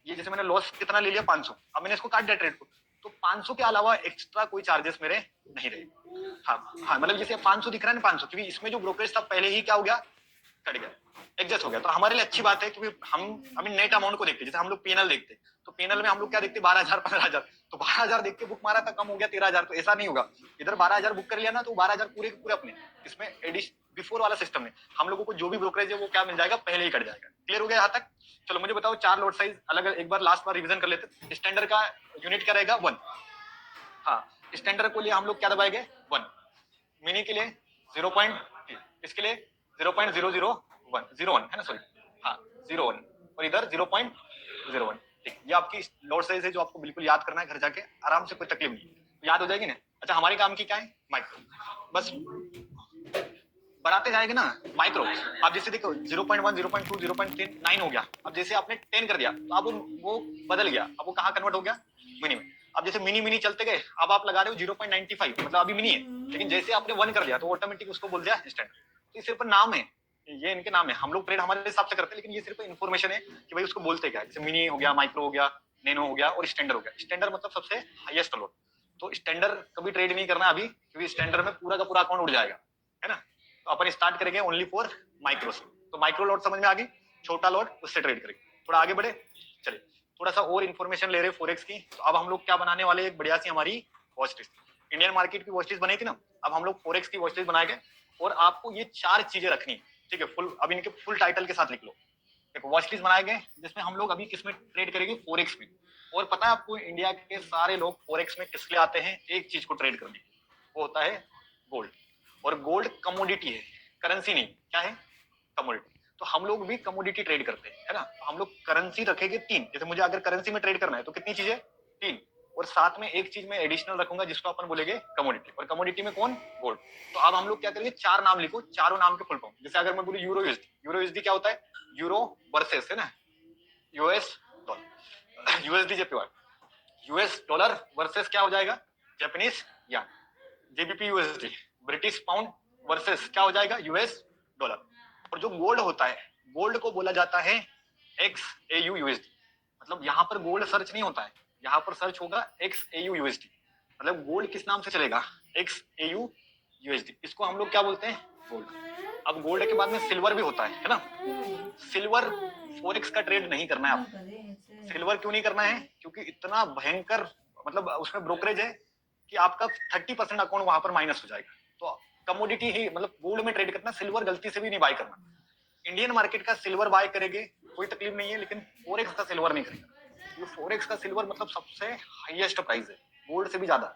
ये जैसे मैंने लॉस कितना ले लिया? 500। अब मैंने इसको काट दिया ट्रेड को, तो 500 के अलावा एक्स्ट्रा कोई चार्जेस मेरे नहीं रहे। हाँ, मतलब जैसे 500 दिख रहा है ना, 500, क्योंकि इसमें जो ब्रोकरेज था पहले ही क्या हो गया? कट गया, एडजस्ट हो गया। तो हमारे लिए अच्छी बात है, क्योंकि हम अभी नेट अमाउंट को देखते हैं। जैसे हम लोग पीएनएल देखते हैं तो पीएनएल में हम लोग क्या देखते हैं? 12,000 15,000, तो 12,000 देख के बुक मारा था, कम हो गया 13,000, तो ऐसा नहीं होगा। इधर 12,000 बुक कर लिया ना तो 12,000 पूरे पूरे अपने, इसमें एडिशन बिफोर वाला सिस्टम है। हम लोगों को जो भी ब्रोकरेज है वो क्या मिल जाएगा? पहले ही कट जाएगा। क्लियर हो गया यहाँ तक? चलो मुझे बताओ 4 लॉट साइज अलग अलग, एक बार लास्ट बार रिवीजन कर लेते। स्टैंडर्ड का यूनिट क्या रहेगा? 1। हाँ, स्टैंडर्ड को लिए हम लोग क्या दबाएंगे? 1। मिनी के लिए 0. इसके लिए 0.001 है ना, सॉरी, हाँ 01, और इधर 0.01। ठीक, ये आपकी लॉट साइज है जो आपको बिल्कुल याद करना है घर जाके आराम से, कोई तकलीफ नहीं, याद हो जाएगी ना। अच्छा, हमारे काम की क्या है? माइक्रो। बस बढ़ाते जाएंगे ना माइक्रो। आप जैसे देखो 0.1, 0.2, 0.3, 9 हो गया। अब जैसे आपने 10 कर दिया तो अब वो बदल गया, अब वो कहाँ कन्वर्ट हो गया? मिनी में। अब जैसे मिनी मिनी चलते गए, अब आप लगा रहे हो 0.95, मतलब अभी मिनी है, लेकिन जैसे आपने 1 कर दिया तो ऑटोमेटिक उसको बोल दिया स्टैंडर्ड। तो ये सिर्फ नाम है, ये इनके नाम है। हम लोग ट्रेड हमारे हिसाब से करते हैं, लेकिन ये सिर्फ इन्फॉर्मेशन है कि भाई उसको बोलते क्या है। जैसे मिनी हो गया, माइक्रो हो गया, नैनो हो गया और स्टैंडर्ड हो गया। स्टैंडर्ड मतलब सबसे हाईएस्ट लॉट। तो स्टैंडर्ड कभी ट्रेड नहीं करना अभी, क्योंकि स्टैंडर्ड में पूरा का पूरा अकाउंट उड़ जाएगा, है ना। तो अपन स्टार्ट करेंगे ओनली फॉर माइक्रो से। तो माइक्रो लॉट समझ में आ गई, छोटा लॉट उससे ट्रेड करेंगे। थोड़ा आगे बढ़े, चलिए थोड़ा सा और इन्फॉर्मेशन ले रहे फोरेक्स की। तो अब हम लोग क्या बनाने वाले? एक बढ़िया सी हमारी वॉच लिस्ट। इंडियन मार्केट की वॉच लिस्ट बनाई थी ना, अब हम लोग फोरेक्स की वॉच लिस्ट बनाएंगे और आपको ये 4 चीजें रखनी है, ठीक है। फुल, अब इनके फुल टाइटल के साथ लिख लो। एक वॉच लिस्ट बनाए गए जिसमें हम लोग अभी किसमें ट्रेड करेंगे, फोरेक्स में। और पता है आपको इंडिया के सारे लोग फोरेक्स में किस लिए आते हैं, एक चीज को ट्रेड करने, वो होता है गोल्ड। और गोल्ड कमोडिटी है, करेंसी नहीं, क्या है, कमोडिटी। तो हम लोग भी कमोडिटी ट्रेड करते हैं, है ना। तो हम लोग करेंसी रखेंगे 3, जैसे मुझे अगर करेंसी में ट्रेड करना है तो कितनी चीजें, 3, और साथ में एक चीज में एडिशनल रखूंगा जिसको अपन बोलेंगे कमोडिटी, और कमोडिटी में कौन, गोल्ड। तो अब हम लोग क्या करेंगे, 4 नाम लिखो, चारों नाम के फुल फॉर्म। जैसे अगर मैं बोलूं यूरो यूएसडी, यूरो यूएसडी क्या होता है, यूरो वर्सेस, है ना, US dollar, USD JPY, US dollar versus क्या हो जाएगा, जापानीज यान, JBP USD, British pound versus क्या हो जाएगा, यूएस डॉलर। और जो गोल्ड होता है, गोल्ड को बोला जाता है एक्स ए यू यूएसडी। मतलब यहाँ पर गोल्ड सर्च नहीं होता है, यहाँ पर सर्च होगा एक्स ए यू यूएसडी। मतलब गोल्ड किस नाम से चलेगा, एक्स ए यू यूएसडी। इसको हम लोग क्या बोलते हैं, गोल्ड। अब गोल्ड के बाद में सिल्वर भी होता है ना। सिल्वर फोरेक्स का ट्रेड नहीं करना है आप। सिल्वर क्यों नहीं करना है, क्योंकि इतना भयंकर, मतलब उसमें ब्रोकरेज है कि आपका 30% अकाउंट वहां पर माइनस हो जाएगा। तो कमोडिटी ही, मतलब गोल्ड में ट्रेड करना, सिल्वर गलती से भी नहीं बाय करना। इंडियन मार्केट का सिल्वर बाय करेंगे कोई तकलीफ नहीं है, लेकिन फोरेक्स का सिल्वर नहीं करेगा। ये फोरेक्स का सिल्वर मतलब सबसे हाईएस्ट प्राइस है, गोल्ड से भी ज्यादा।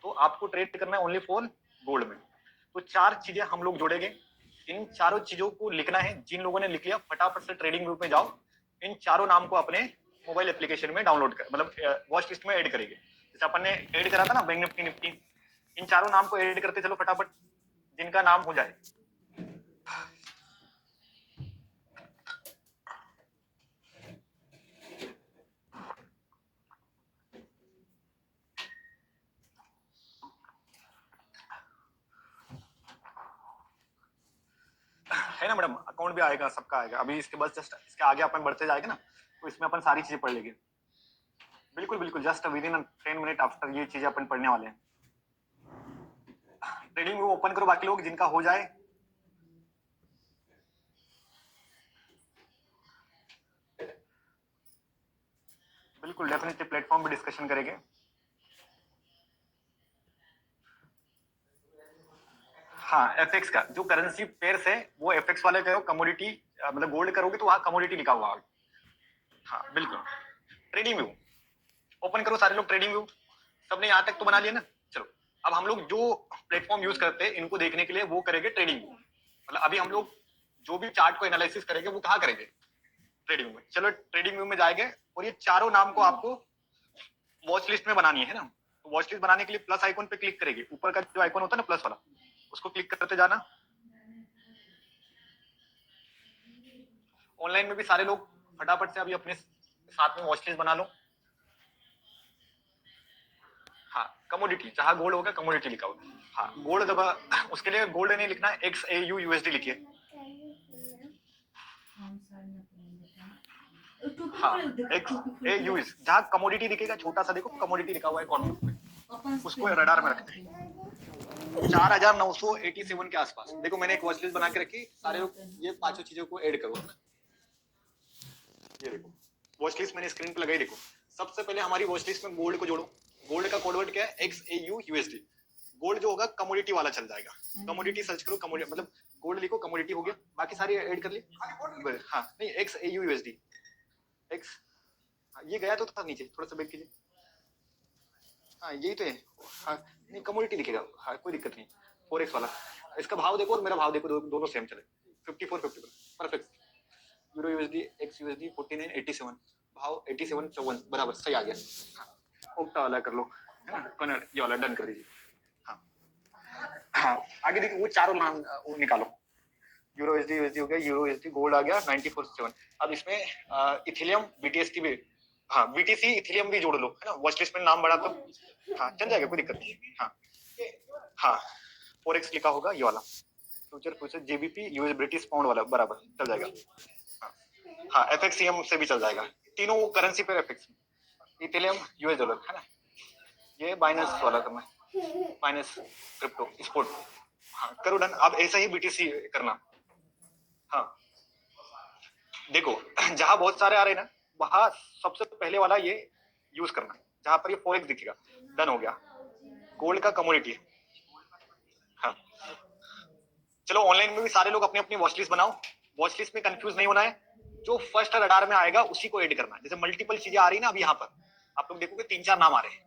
तो आपको ट्रेड करना है ओनली फॉर गोल्ड में। तो 4 चीजें हम लोग जोड़ेंगे, इन चारों चीजों को लिखना है। जिन लोगों ने लिख लिया फटाफट से ट्रेडिंग ग्रुप में जाओ, इन चारों नाम को अपने मोबाइल एप्लीकेशन में डाउनलोड कर, मतलब वॉच लिस्ट में ऐड करेंगे। जैसे अपन ने ऐड करा था ना बैंक निफ्टी निफ्टी, इन चारों नाम को ऐड करते चलो फटाफट, जिनका नाम हो जाए। है ना मैडम, अकाउंट भी आएगा, सबका आएगा। अभी इसके बस जस्ट इसके आगे अपन बढ़ते जाएंगे ना, तो इसमें अपन सारी चीजें पढ़ लेंगे। बिल्कुल बिल्कुल, just with in 10 minute after ये चीजें अपन पढ़ने वाले हैं। ट्रेडिंग व्यू ओपन करो बाकी लोग, जिनका हो जाए। बिल्कुल, डेफिनेटली प्लेटफॉर्म भी डिस्कशन करेंगे। हाँ, एफएक्स का जो करेंसी पेयर्स है वो एफएक्स वाले करो, कमोडिटी मतलब गोल्ड करोगे तो वहां कमोडिटी लिखा हुआ। हाँ बिल्कुल। ट्रेडिंग व्यू ओपन करो सारे लोग, ट्रेडिंग व्यू सबने यहाँ तक तो बना लिया ना। चलो अब हम लोग जो प्लेटफॉर्म यूज करते हैं इनको देखने के लिए वो करेंगे ट्रेडिंग व्यू। मतलब अभी हम लोग जो भी चार्ट को एनालिसिस करेंगे वो कहाँ करेंगे, ट्रेडिंग व्यू में। चलो ट्रेडिंग व्यू में जाएंगे और ये चारों नाम को आपको वॉच लिस्ट में बनानी है ना। तो वॉच लिस्ट बनाने के लिए प्लस आइकन पे क्लिक करेंगे, ऊपर का जो आइकन होता है ना प्लस वाला, उसको क्लिक करते जाना। ऑनलाइन में भी सारे लोग फटाफट से अभी अपने साथ में वॉच लिस्ट बना लो। हाँ, कमोडिटी जहां गोल्ड होगा कमोडिटी लिखा होगा। हाँ गोल्ड, जब उसके लिए गोल्ड नहीं लिखना है, एक्स ए यू यूएसडी लिखिए। हाँ एक्स ए यू, जहां कमोडिटी दिखेगा छोटा सा देखो, कमोडिटी लिखा हुआ है कॉर्नर पे, उसको रडार में रखते हैं। 4987 के आसपास। देखो मैंने एक वॉच लिस्ट बना के रखी, सारे लोग ये 5 चीजों को ऐड करो। ये देखो वॉच लिस्ट मैंने स्क्रीन पे लगाई, देखो सबसे पहले हमारी वॉच लिस्ट में गोल्ड को जोड़ो। गोल्ड का कोड वर्ड क्या है, x A you USD. Gold जो होगा कमोडिटी वाला चल जाएगा, कमोडिटी सर्च करो, कमोडिटी मतलब गोल्ड लिखो, कमोडिटी हो गया, बाकी सारी ऐड कर ली। हाँ नहीं, x A you USD, x, ये गया तो था नीचे, थोड़ा सा बैक कीजिए। हाँ यही तो है। हाँ नहीं, कमोडिटी लिखेगा, हाँ कोई दिक्कत नहीं। फोरेक्स वाला, इसका भाव देखो और मेरा भाव देखो, दोनों सेम चले, 54 perfect. Euro USD x USD 4987, भाव 8754, बराबर सही आ गया। हाँ ओक्टा वाला कर लो, है ना, कन्नड़ ये वाला डन कर दीजिए। हाँ हाँ आगे देखिए वो चारों नाम वो निकालो। यूरो एसडी यूएसडी हो गया, यूरो एसडी गोल्ड आ गया 94.7। अब इसमें इथेरियम बीटीएसटी भी, हाँ बीटीसी इथेरियम भी जोड़ लो, है ना, वॉच लिस्ट में नाम बढ़ा तो हाँ चल जाएगा, कोई दिक्कत नहीं। हाँ हाँ फोरेक्स लिखा होगा ये वाला, future JBP US British pound वाला, बराबर चल जाएगा। हाँ एफएक्ससीएम से भी चल जाएगा, तीनों करेंसी पे एफएक्स, इथेरियम यूएस डॉलर, है ना। ये बाइनेंस वाला करना है, बाइनेंस क्रिप्टो स्पोर्ट। हाँ करो डन। अब ऐसा ही बीटीसी करना। हाँ देखो जहां बहुत सारे आ रहे हैं ना, वहां सबसे पहले वाला ये यूज करना, जहां पर ये फोरेक्स दिखेगा। डन हो गया। गोल्ड का कमोडिटी है। हाँ, चलो ऑनलाइन में भी सारे लोग अपनी अपनी वॉच लिस्ट बनाओ। वॉच लिस्ट में कंफ्यूज नहीं होना है, जो फर्स्ट रडार में आएगा उसी को ऐड करना है। जैसे मल्टीपल चीजें आ रही ना, अभी यहाँ पर आप लोग देखोगे 3-4 नाम आ रहे हैं,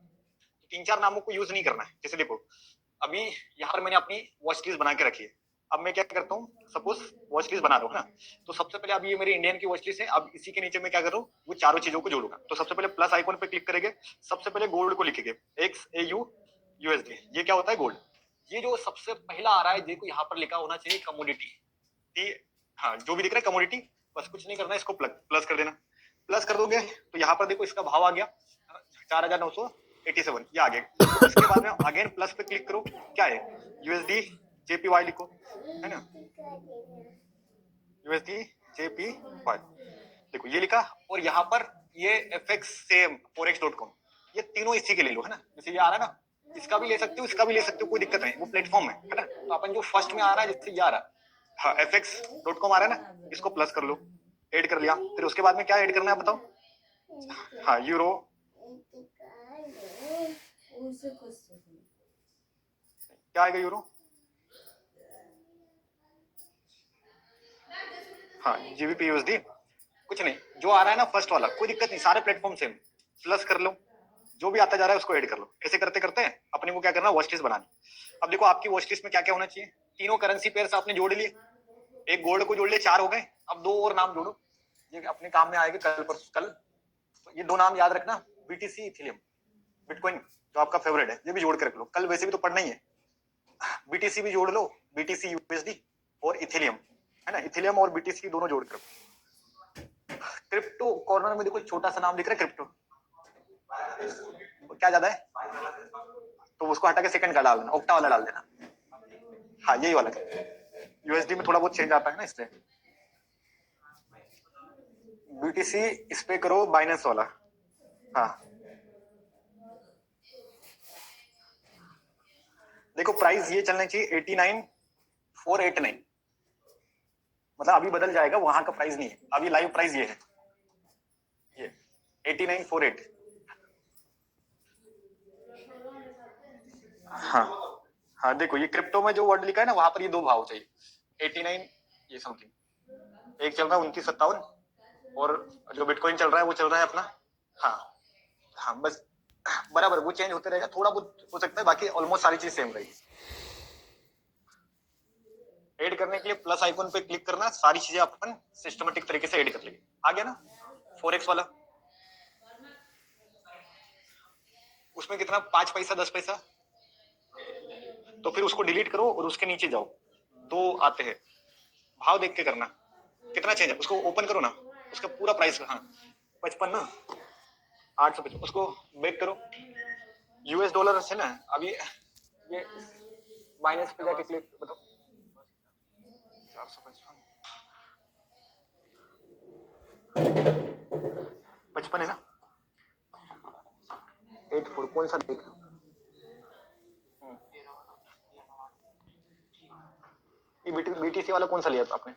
3-4 नामों को यूज नहीं करना है। जैसे देखो अभी यहाँ पर मैंने अपनी वॉच लिस्ट बना के रखी है। अब मैं क्या करता हूँ, सपोज वॉच लिस्ट बना रहा हूँ ना, तो सबसे पहले अभी ये मेरी इंडियन की वॉच लिस्ट है। अब इसी के नीचे मैं क्या कर रहा हूँ, वो चारों चीजों को जोड़ूंगा। तो सबसे पहले प्लस आइकॉन पे क्लिक करेंगे, सबसे पहले गोल्ड को लिखेंगे XAU USD। ये क्या होता है, गोल्ड। ये जो सबसे पहला आ रहा है, देखो यहाँ पर लिखा होना चाहिए कमोडिटी। हाँ, जो भी दिख रहा है कमोडिटी, बस कुछ नहीं करना है, इसको प्लस कर देना। प्लस कर दोगे तो यहाँ पर देखो इसका भाव आ गया 4,987, ये आ गया। इसके बाद में अगेन प्लस पे क्लिक करो, क्या है, USD JPY लिखो, है ना, USD JPY देखो ये लिखा। और यहाँ पर ये FX सेम forex.com, ये तीनों इसी के ले लो, है ना। जैसे ये आ रहा है ना, इसका भी ले सकते हो, इसका भी ले सकते हो, कोई दिक्कत नहीं, वो प्लेटफॉर्म है ना। तो अपन जो फर्स्ट में आ रहा है, जैसे ये आ रहा है, हाँ FX.com आ रहा है ना, इसको प्लस कर लो, ऐड कर लिया। फिर उसके बाद में क्या ऐड करना है बताओ, हाँ यूरो, क्या आएगा यूरो, हाँ GBP USD, कुछ नहीं, जो आ रहा है ना फर्स्ट वाला, कोई दिक्कत नहीं, सारे प्लेटफॉर्म सेम, प्लस कर लो, जो भी आता जा रहा है उसको ऐड कर लो। ऐसे करते करते अपने को क्या करना, वॉच लिस्ट बनानी। अब देखो आपकी वॉच लिस्ट में क्या क्या होना चाहिए, तीनों करेंसी पेयर्स आपने जोड़ लिए, एक गोल्ड को जोड़ लिए, 4 हो गए। अब 2 और नाम जोड़ो, ये अपने काम में आएगा कल पर कल। तो ये 2 नाम याद रखना, BTC इथेरियम, बिटकॉइन जो आपका फेवरेट है, ये भी जोड़ के रख लो, कल वैसे भी तो पढ़ना ही है। BTC भी जोड़ लो, BTC USD और इथेरियम, है ना, इथेरियम और BTC दोनों जोड़ कर। क्रिप्टो कॉर्नर में देखो छोटा सा नाम दिख रहा है, क्रिप्टो, क्या ज्यादा है, तो उसको हटा के सेकंड का डाल देना, ऑक्टा वाला डाल देना। हाँ यही वाला, USD में थोड़ा बहुत चेंज आता है ना, इसलिए BTC इस पे करो बाइनेंस वाला। हाँ देखो प्राइस ये चलना चाहिए 89,489, मतलब अभी बदल जाएगा, वहां का प्राइस नहीं है, अभी लाइव प्राइस ये है, ये 89,48। हाँ हाँ देखो ये क्रिप्टो में जो वर्ड लिखा है ना, वहां पर ये 2 भाव चाहिए, 89 ये समथिंग, एक चल रहा है 29,57, और जो बिटकॉइन चल रहा है वो चल रहा है अपना, हाँ हाँ बस बराबर, वो चेंज होते रहेगा, थोड़ा बहुत हो सकता है, बाकी ऑलमोस्ट सारी चीज सेम रहेगी। ऐड करने के लिए प्लस आइकन पे क्लिक करना, सारी चीजें अपन सिस्टमेटिक तरीके से ऐड कर लेंगे। आ गया ना फोरेक्स वाला, उसमें कितना 5 पैसा 10 पैसा, तो फिर उसको डिलीट करो और उसके नीचे जाओ, 2 आते हैं, भाव देख के करना कितना चेंज है, उसको ओपन करो ना, उसका पूरा प्राइस, हाँ 55 ना, 855, उसको बैक करो। US डॉलर से ना, अभी ये माइनस पे जाके क्लिक बताओ, 455 है ना, 84 कौन सा देख, ये BTC वाला कौन सा लिया था आपने,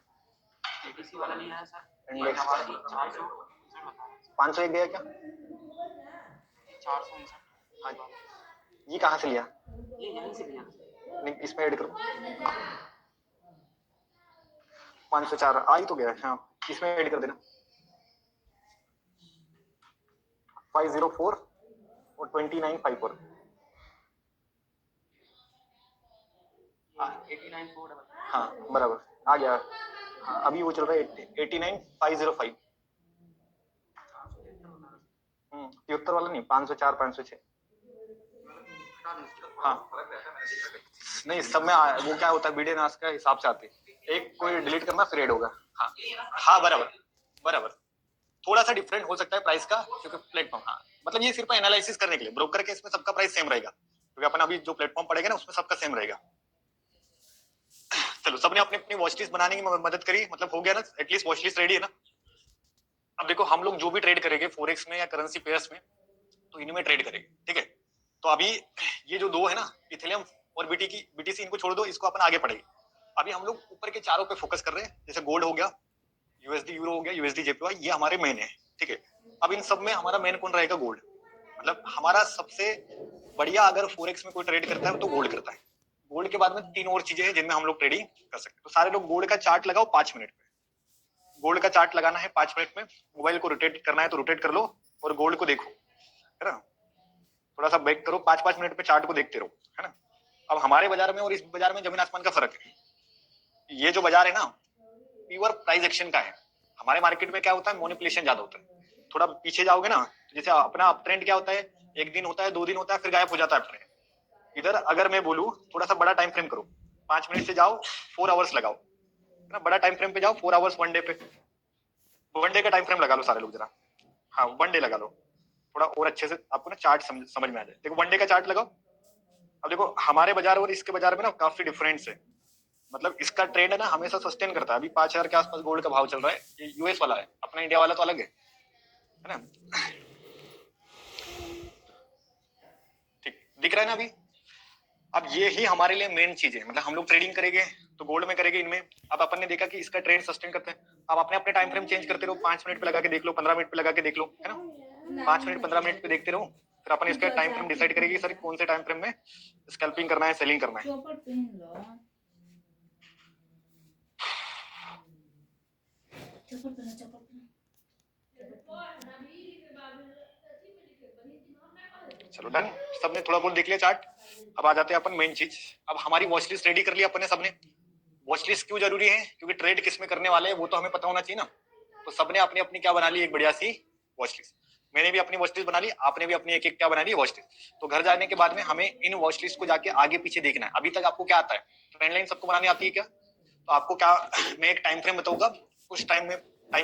BTC वाला लिया है सर, इंडेक्स 501 गया क्या, 459। हाँ ये कहाँ से लिया, ये यहीं से लिया, नहीं इसमें ऐड करो, 504 आ ही तो गया, हाँ इसमें ऐड कर देना, 504 और 2954, 89,488। हाँ बराबर आ गया। हाँ अभी वो चल रहा है 89,505, 73 वाला नहीं, 504 506, हाँ नहीं सब में वो क्या होता है, BDNAS का हिसाब से आते हैं, एक कोई डिलीट करना फिर ऐड होगा। हाँ हाँ बराबर बराबर, थोड़ा सा डिफरेंट हो सकता है प्राइस का, क्योंकि प्लेटफॉर्म, हाँ मतलब ये सिर्फ एनालिसिस करने के लिए, ब्रोकर के इसमें सबका प्राइस सेम रहेगा, क्योंकि अपन अभी जो प्लेटफॉर्म पड़ेगा ना उसमें सबका सेम रहेगा। चलो सबने अपनी अपनी वॉच लिस्ट बनाने की मदद करी, मतलब हो गया ना, एटलीस्ट वॉच लिस्ट रेडी है ना। अब देखो हम लोग जो भी ट्रेड करेंगे फोरेक्स में या करेंसी पेयर्स में, तो इनमें ट्रेड करेंगे, ठीक है। तो अभी ये जो 2 है ना, इथेरियम और BTC, इनको छोड़ दो, इसको अपन आगे पढ़ेंगे। अभी हम लोग ऊपर के चारों पे फोकस कर रहे हैं, जैसे गोल्ड हो गया, USD यूरो हो गया, USD JPY, ये हमारे मेन है, ठीक है। अब इन सब में हमारा मेन कौन रहेगा, गोल्ड, मतलब हमारा सबसे बढ़िया अगर फोरेक्स में कोई ट्रेड करता है तो गोल्ड करता है। गोल्ड के बाद में 3 और चीजें हैं जिनमें हम लोग ट्रेडिंग कर सकते हैं। तो सारे लोग गोल्ड का चार्ट लगाओ 5 मिनट में। गोल्ड का चार्ट लगाना है 5 मिनट में, मोबाइल को रोटेट करना है तो रोटेट कर लो और गोल्ड को देखो, है ना। थोड़ा सा बैक करो, 5-5 मिनट पे चार्ट को देखते रहो, है ना। अब हमारे बाजार में और इस बाजार में जमीन आसमान का फर्क है। ये जो बाजार है ना प्योर प्राइस एक्शन का है। हमारे मार्केट में क्या होता है, मैनिपुलेशन ज्यादा होता है। थोड़ा पीछे जाओगे ना तो जैसे अपना अप ट्रेंड क्या होता है, 1 दिन होता है, 2 दिन होता है, फिर गायब हो जाता है ट्रेंड। इधर अगर मैं बोलूं थोड़ा सा बड़ा टाइम फ्रेम करो, 5 मिनट से जाओ 4 आवर्स लगाओ, है ना। बड़ा टाइम फ्रेम पे जाओ, 4 आवर्स, 1 डे पे, 1 डे का टाइम फ्रेम लगा लो सारे लोग जरा। हाँ 1 डे लगा लो, थोड़ा और अच्छे से आपको ना चार्ट समझ में आ जाए। देखो 1 डे का चार्ट लगाओ। अब देखो हमारे बाजार और इसके बाजार में ना काफी डिफरेंस है। मतलब इसका ट्रेंड है ना हमेशा सस्टेन करता है। अभी 5,000 के आसपास गोल्ड का भाव चल रहा है। ये यूएस वाला है, अपना इंडिया वाला तो अलग है ना। ठीक दिख रहा है ना अभी। अब ये ही हमारे लिए मेन चीज है। मतलब हम लोग ट्रेडिंग करेंगे तो गोल्ड में करेंगे इनमें। अब अपन ने देखा कि इसका ट्रेंड सस्टेन करते हैं। अब अपने अपने टाइम फ्रेम चेंज करते रहो, 5 मिनट पे लगा के देख लो, 15 मिनट पे लगा के देख लो, है ना। 5 मिनट 15 मिनट पे देखते रहो, फिर अपन इसका टाइम फ्रेम डिसाइड करेंगे सर कौन से टाइम फ्रेम में स्कैल्पिंग करना है, सेलिंग करना है। चलो डन, सबने थोड़ा बहुत देख लिया चार्ट। अब आ जाते हैं अपन मेन चीज। अब हमारी वॉच लिस्ट रेडी कर लिया अपन ने सबने। वॉच लिस्ट क्यों जरूरी है, क्योंकि ट्रेड किस में करने वाले हैं वो तो हमें पता होना चाहिए ना। तो सबने अपनी अपनी क्या बना ली, एक बढ़िया सी वॉच लिस्ट। मैंने भी अपनी वॉच लिस्ट बना ली, आपने भी अपनी एक एक क्या बना ली, वॉच लिस्ट। तो घर जाने के बाद में हमें इन वॉच लिस्ट को जाके आगे पीछे देखना है। अभी तक आपको क्या आता है, ट्रेंड लाइन सबको बनानी आती है क्या। तो आपको क्या, मैं एक टाइम फ्रेम बताऊंगा, उस टाइम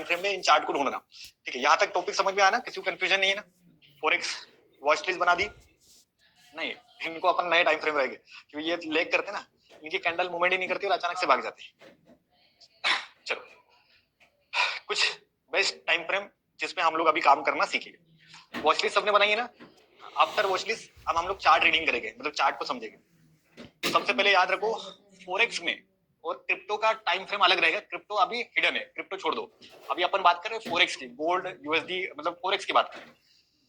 फ्रेम में इन चार्ट को ढूंढना। ठीक है, यहाँ तक टॉपिक समझ में आया ना, किसी को कंफ्यूजन नहीं है ना। फॉरेक्स वॉच लिस्ट बना दी नहीं, इनको अपन नए टाइम फ्रेम रहेंगे क्योंकि ये लेग करते ना, इनकी कैंडल मूवमेंट ही नहीं करती और अचानक से भाग जाती। चलो कुछ बेस्ट टाइम फ्रेम जिसमें हम लोग अभी काम करना सीखेंगे। वॉच लिस्ट सबने बनाई है ना। आफ्टर वॉच लिस्ट अब हम लोग चार्ट रीडिंग करेंगे, मतलब चार्ट को समझेंगे। तो सबसे पहले याद रखो फोरेक्स में और क्रिप्टो का टाइम फ्रेम अलग रहेगा। क्रिप्टो अभी हिडन है, क्रिप्टो छोड़ दो। अभी अपन बात कर रहे हैं फोरेक्स की, गोल्ड यूएसडी, मतलब फोरेक्स की बात करें।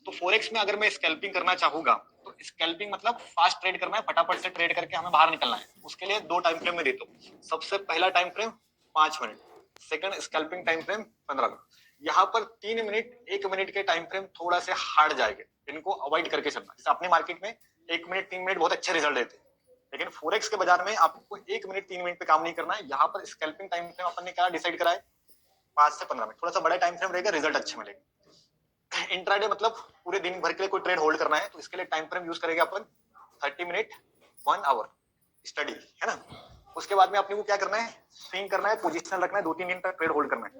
तो फोरेक्स में अगर मैं स्कैल्पिंग करना चाहूंगा तो स्कैल्पिंग मतलब फास्ट ट्रेड करना है, फटाफट से ट्रेड करके हमें बाहर निकलना है। उसके लिए 2 टाइम फ्रेम में देता हूँ। सबसे पहला time frame 5 minute, second scalping time frame 15 minute. यहाँ पर 3 मिनट 1 मिनट के टाइम फ्रेम थोड़ा से हार्ड जाएंगे, इनको अवॉइड करके चलना। जैसे अपने मार्केट में 1 मिनट 3 मिनट बहुत अच्छे रिजल्ट देते हैं, लेकिन फोरेक्स के बाजार में आपको 1 मिनट 3 मिनट पे काम नहीं करना है। यहाँ पर स्कैल्पिंग टाइम फ्रेम अपन ने क्या डिसाइड करा है, 5 से 15 मिनट, थोड़ा सा बड़ा टाइम फ्रेम रहेगा, रिजल्ट अच्छे मिलेंगे। इंट्राडे मतलब पूरे दिन भर के लिए कोई ट्रेड होल्ड करना है तो इसके लिए टाइम फ्रेम यूज करेंगे अपन 30 मिनट 1 आवर स्टडी, है ना। उसके बाद में अपने को क्या करना है, स्विंग करना है, पोजीशन रखना है, 2-3 दिन तक ट्रेड होल्ड करना है।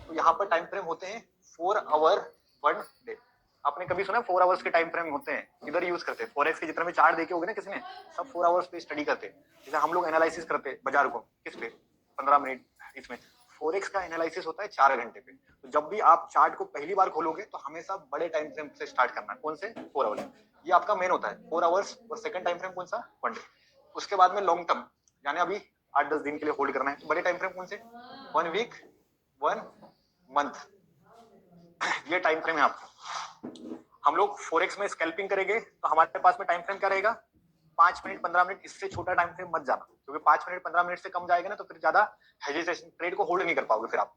तो यहाँ पर टाइम फ्रेम होते हैं 4 आवर 1 डे। आपने कभी सुना 4 आवर्स के टाइम फ्रेम होते हैं, इधर यूज करते हैं। फॉरेक्स के जितने भी चार्ट देखे होंगे ना किसी ने, सब 4 आवर्स पे स्टडी करते हैं। जैसे हम लोग एनालिसिस करते हैं बाजार को किस पे, 15 मिनट, इसमें फोरेक्स का एनालिसिस होता है 4 घंटे पे। तो जब भी आप चार्ट को पहली बार खोलोगे तो हमेशा बड़े टाइम फ्रेम से स्टार्ट करना है। कौन से, 4 आवर्स, ये आपका मेन होता है 4 आवर्स। और सेकंड टाइम फ्रेम कौन सा, 1 डे। उसके बाद में लॉन्ग टर्म, यानी अभी 8-10 दिन के लिए होल्ड करना है। तो बड़े टाइम फ्रेम कौन से, 1 वीक, 1 मंथ, ये टाइम फ्रेम है आपका। हम लोग फोरेक्स में स्कैल्पिंग करेंगे तो हमारे पास में टाइम फ्रेम क्या रहेगा, 5 मिनट 15 मिनट। इससे छोटा टाइम फ्रेम मत जाना, क्योंकि 5 मिनट 15 मिनट से कम जाएगा ना तो फिर ज्यादा हेजिटेशन, ट्रेड को होल्ड नहीं कर पाओगे। फिर आप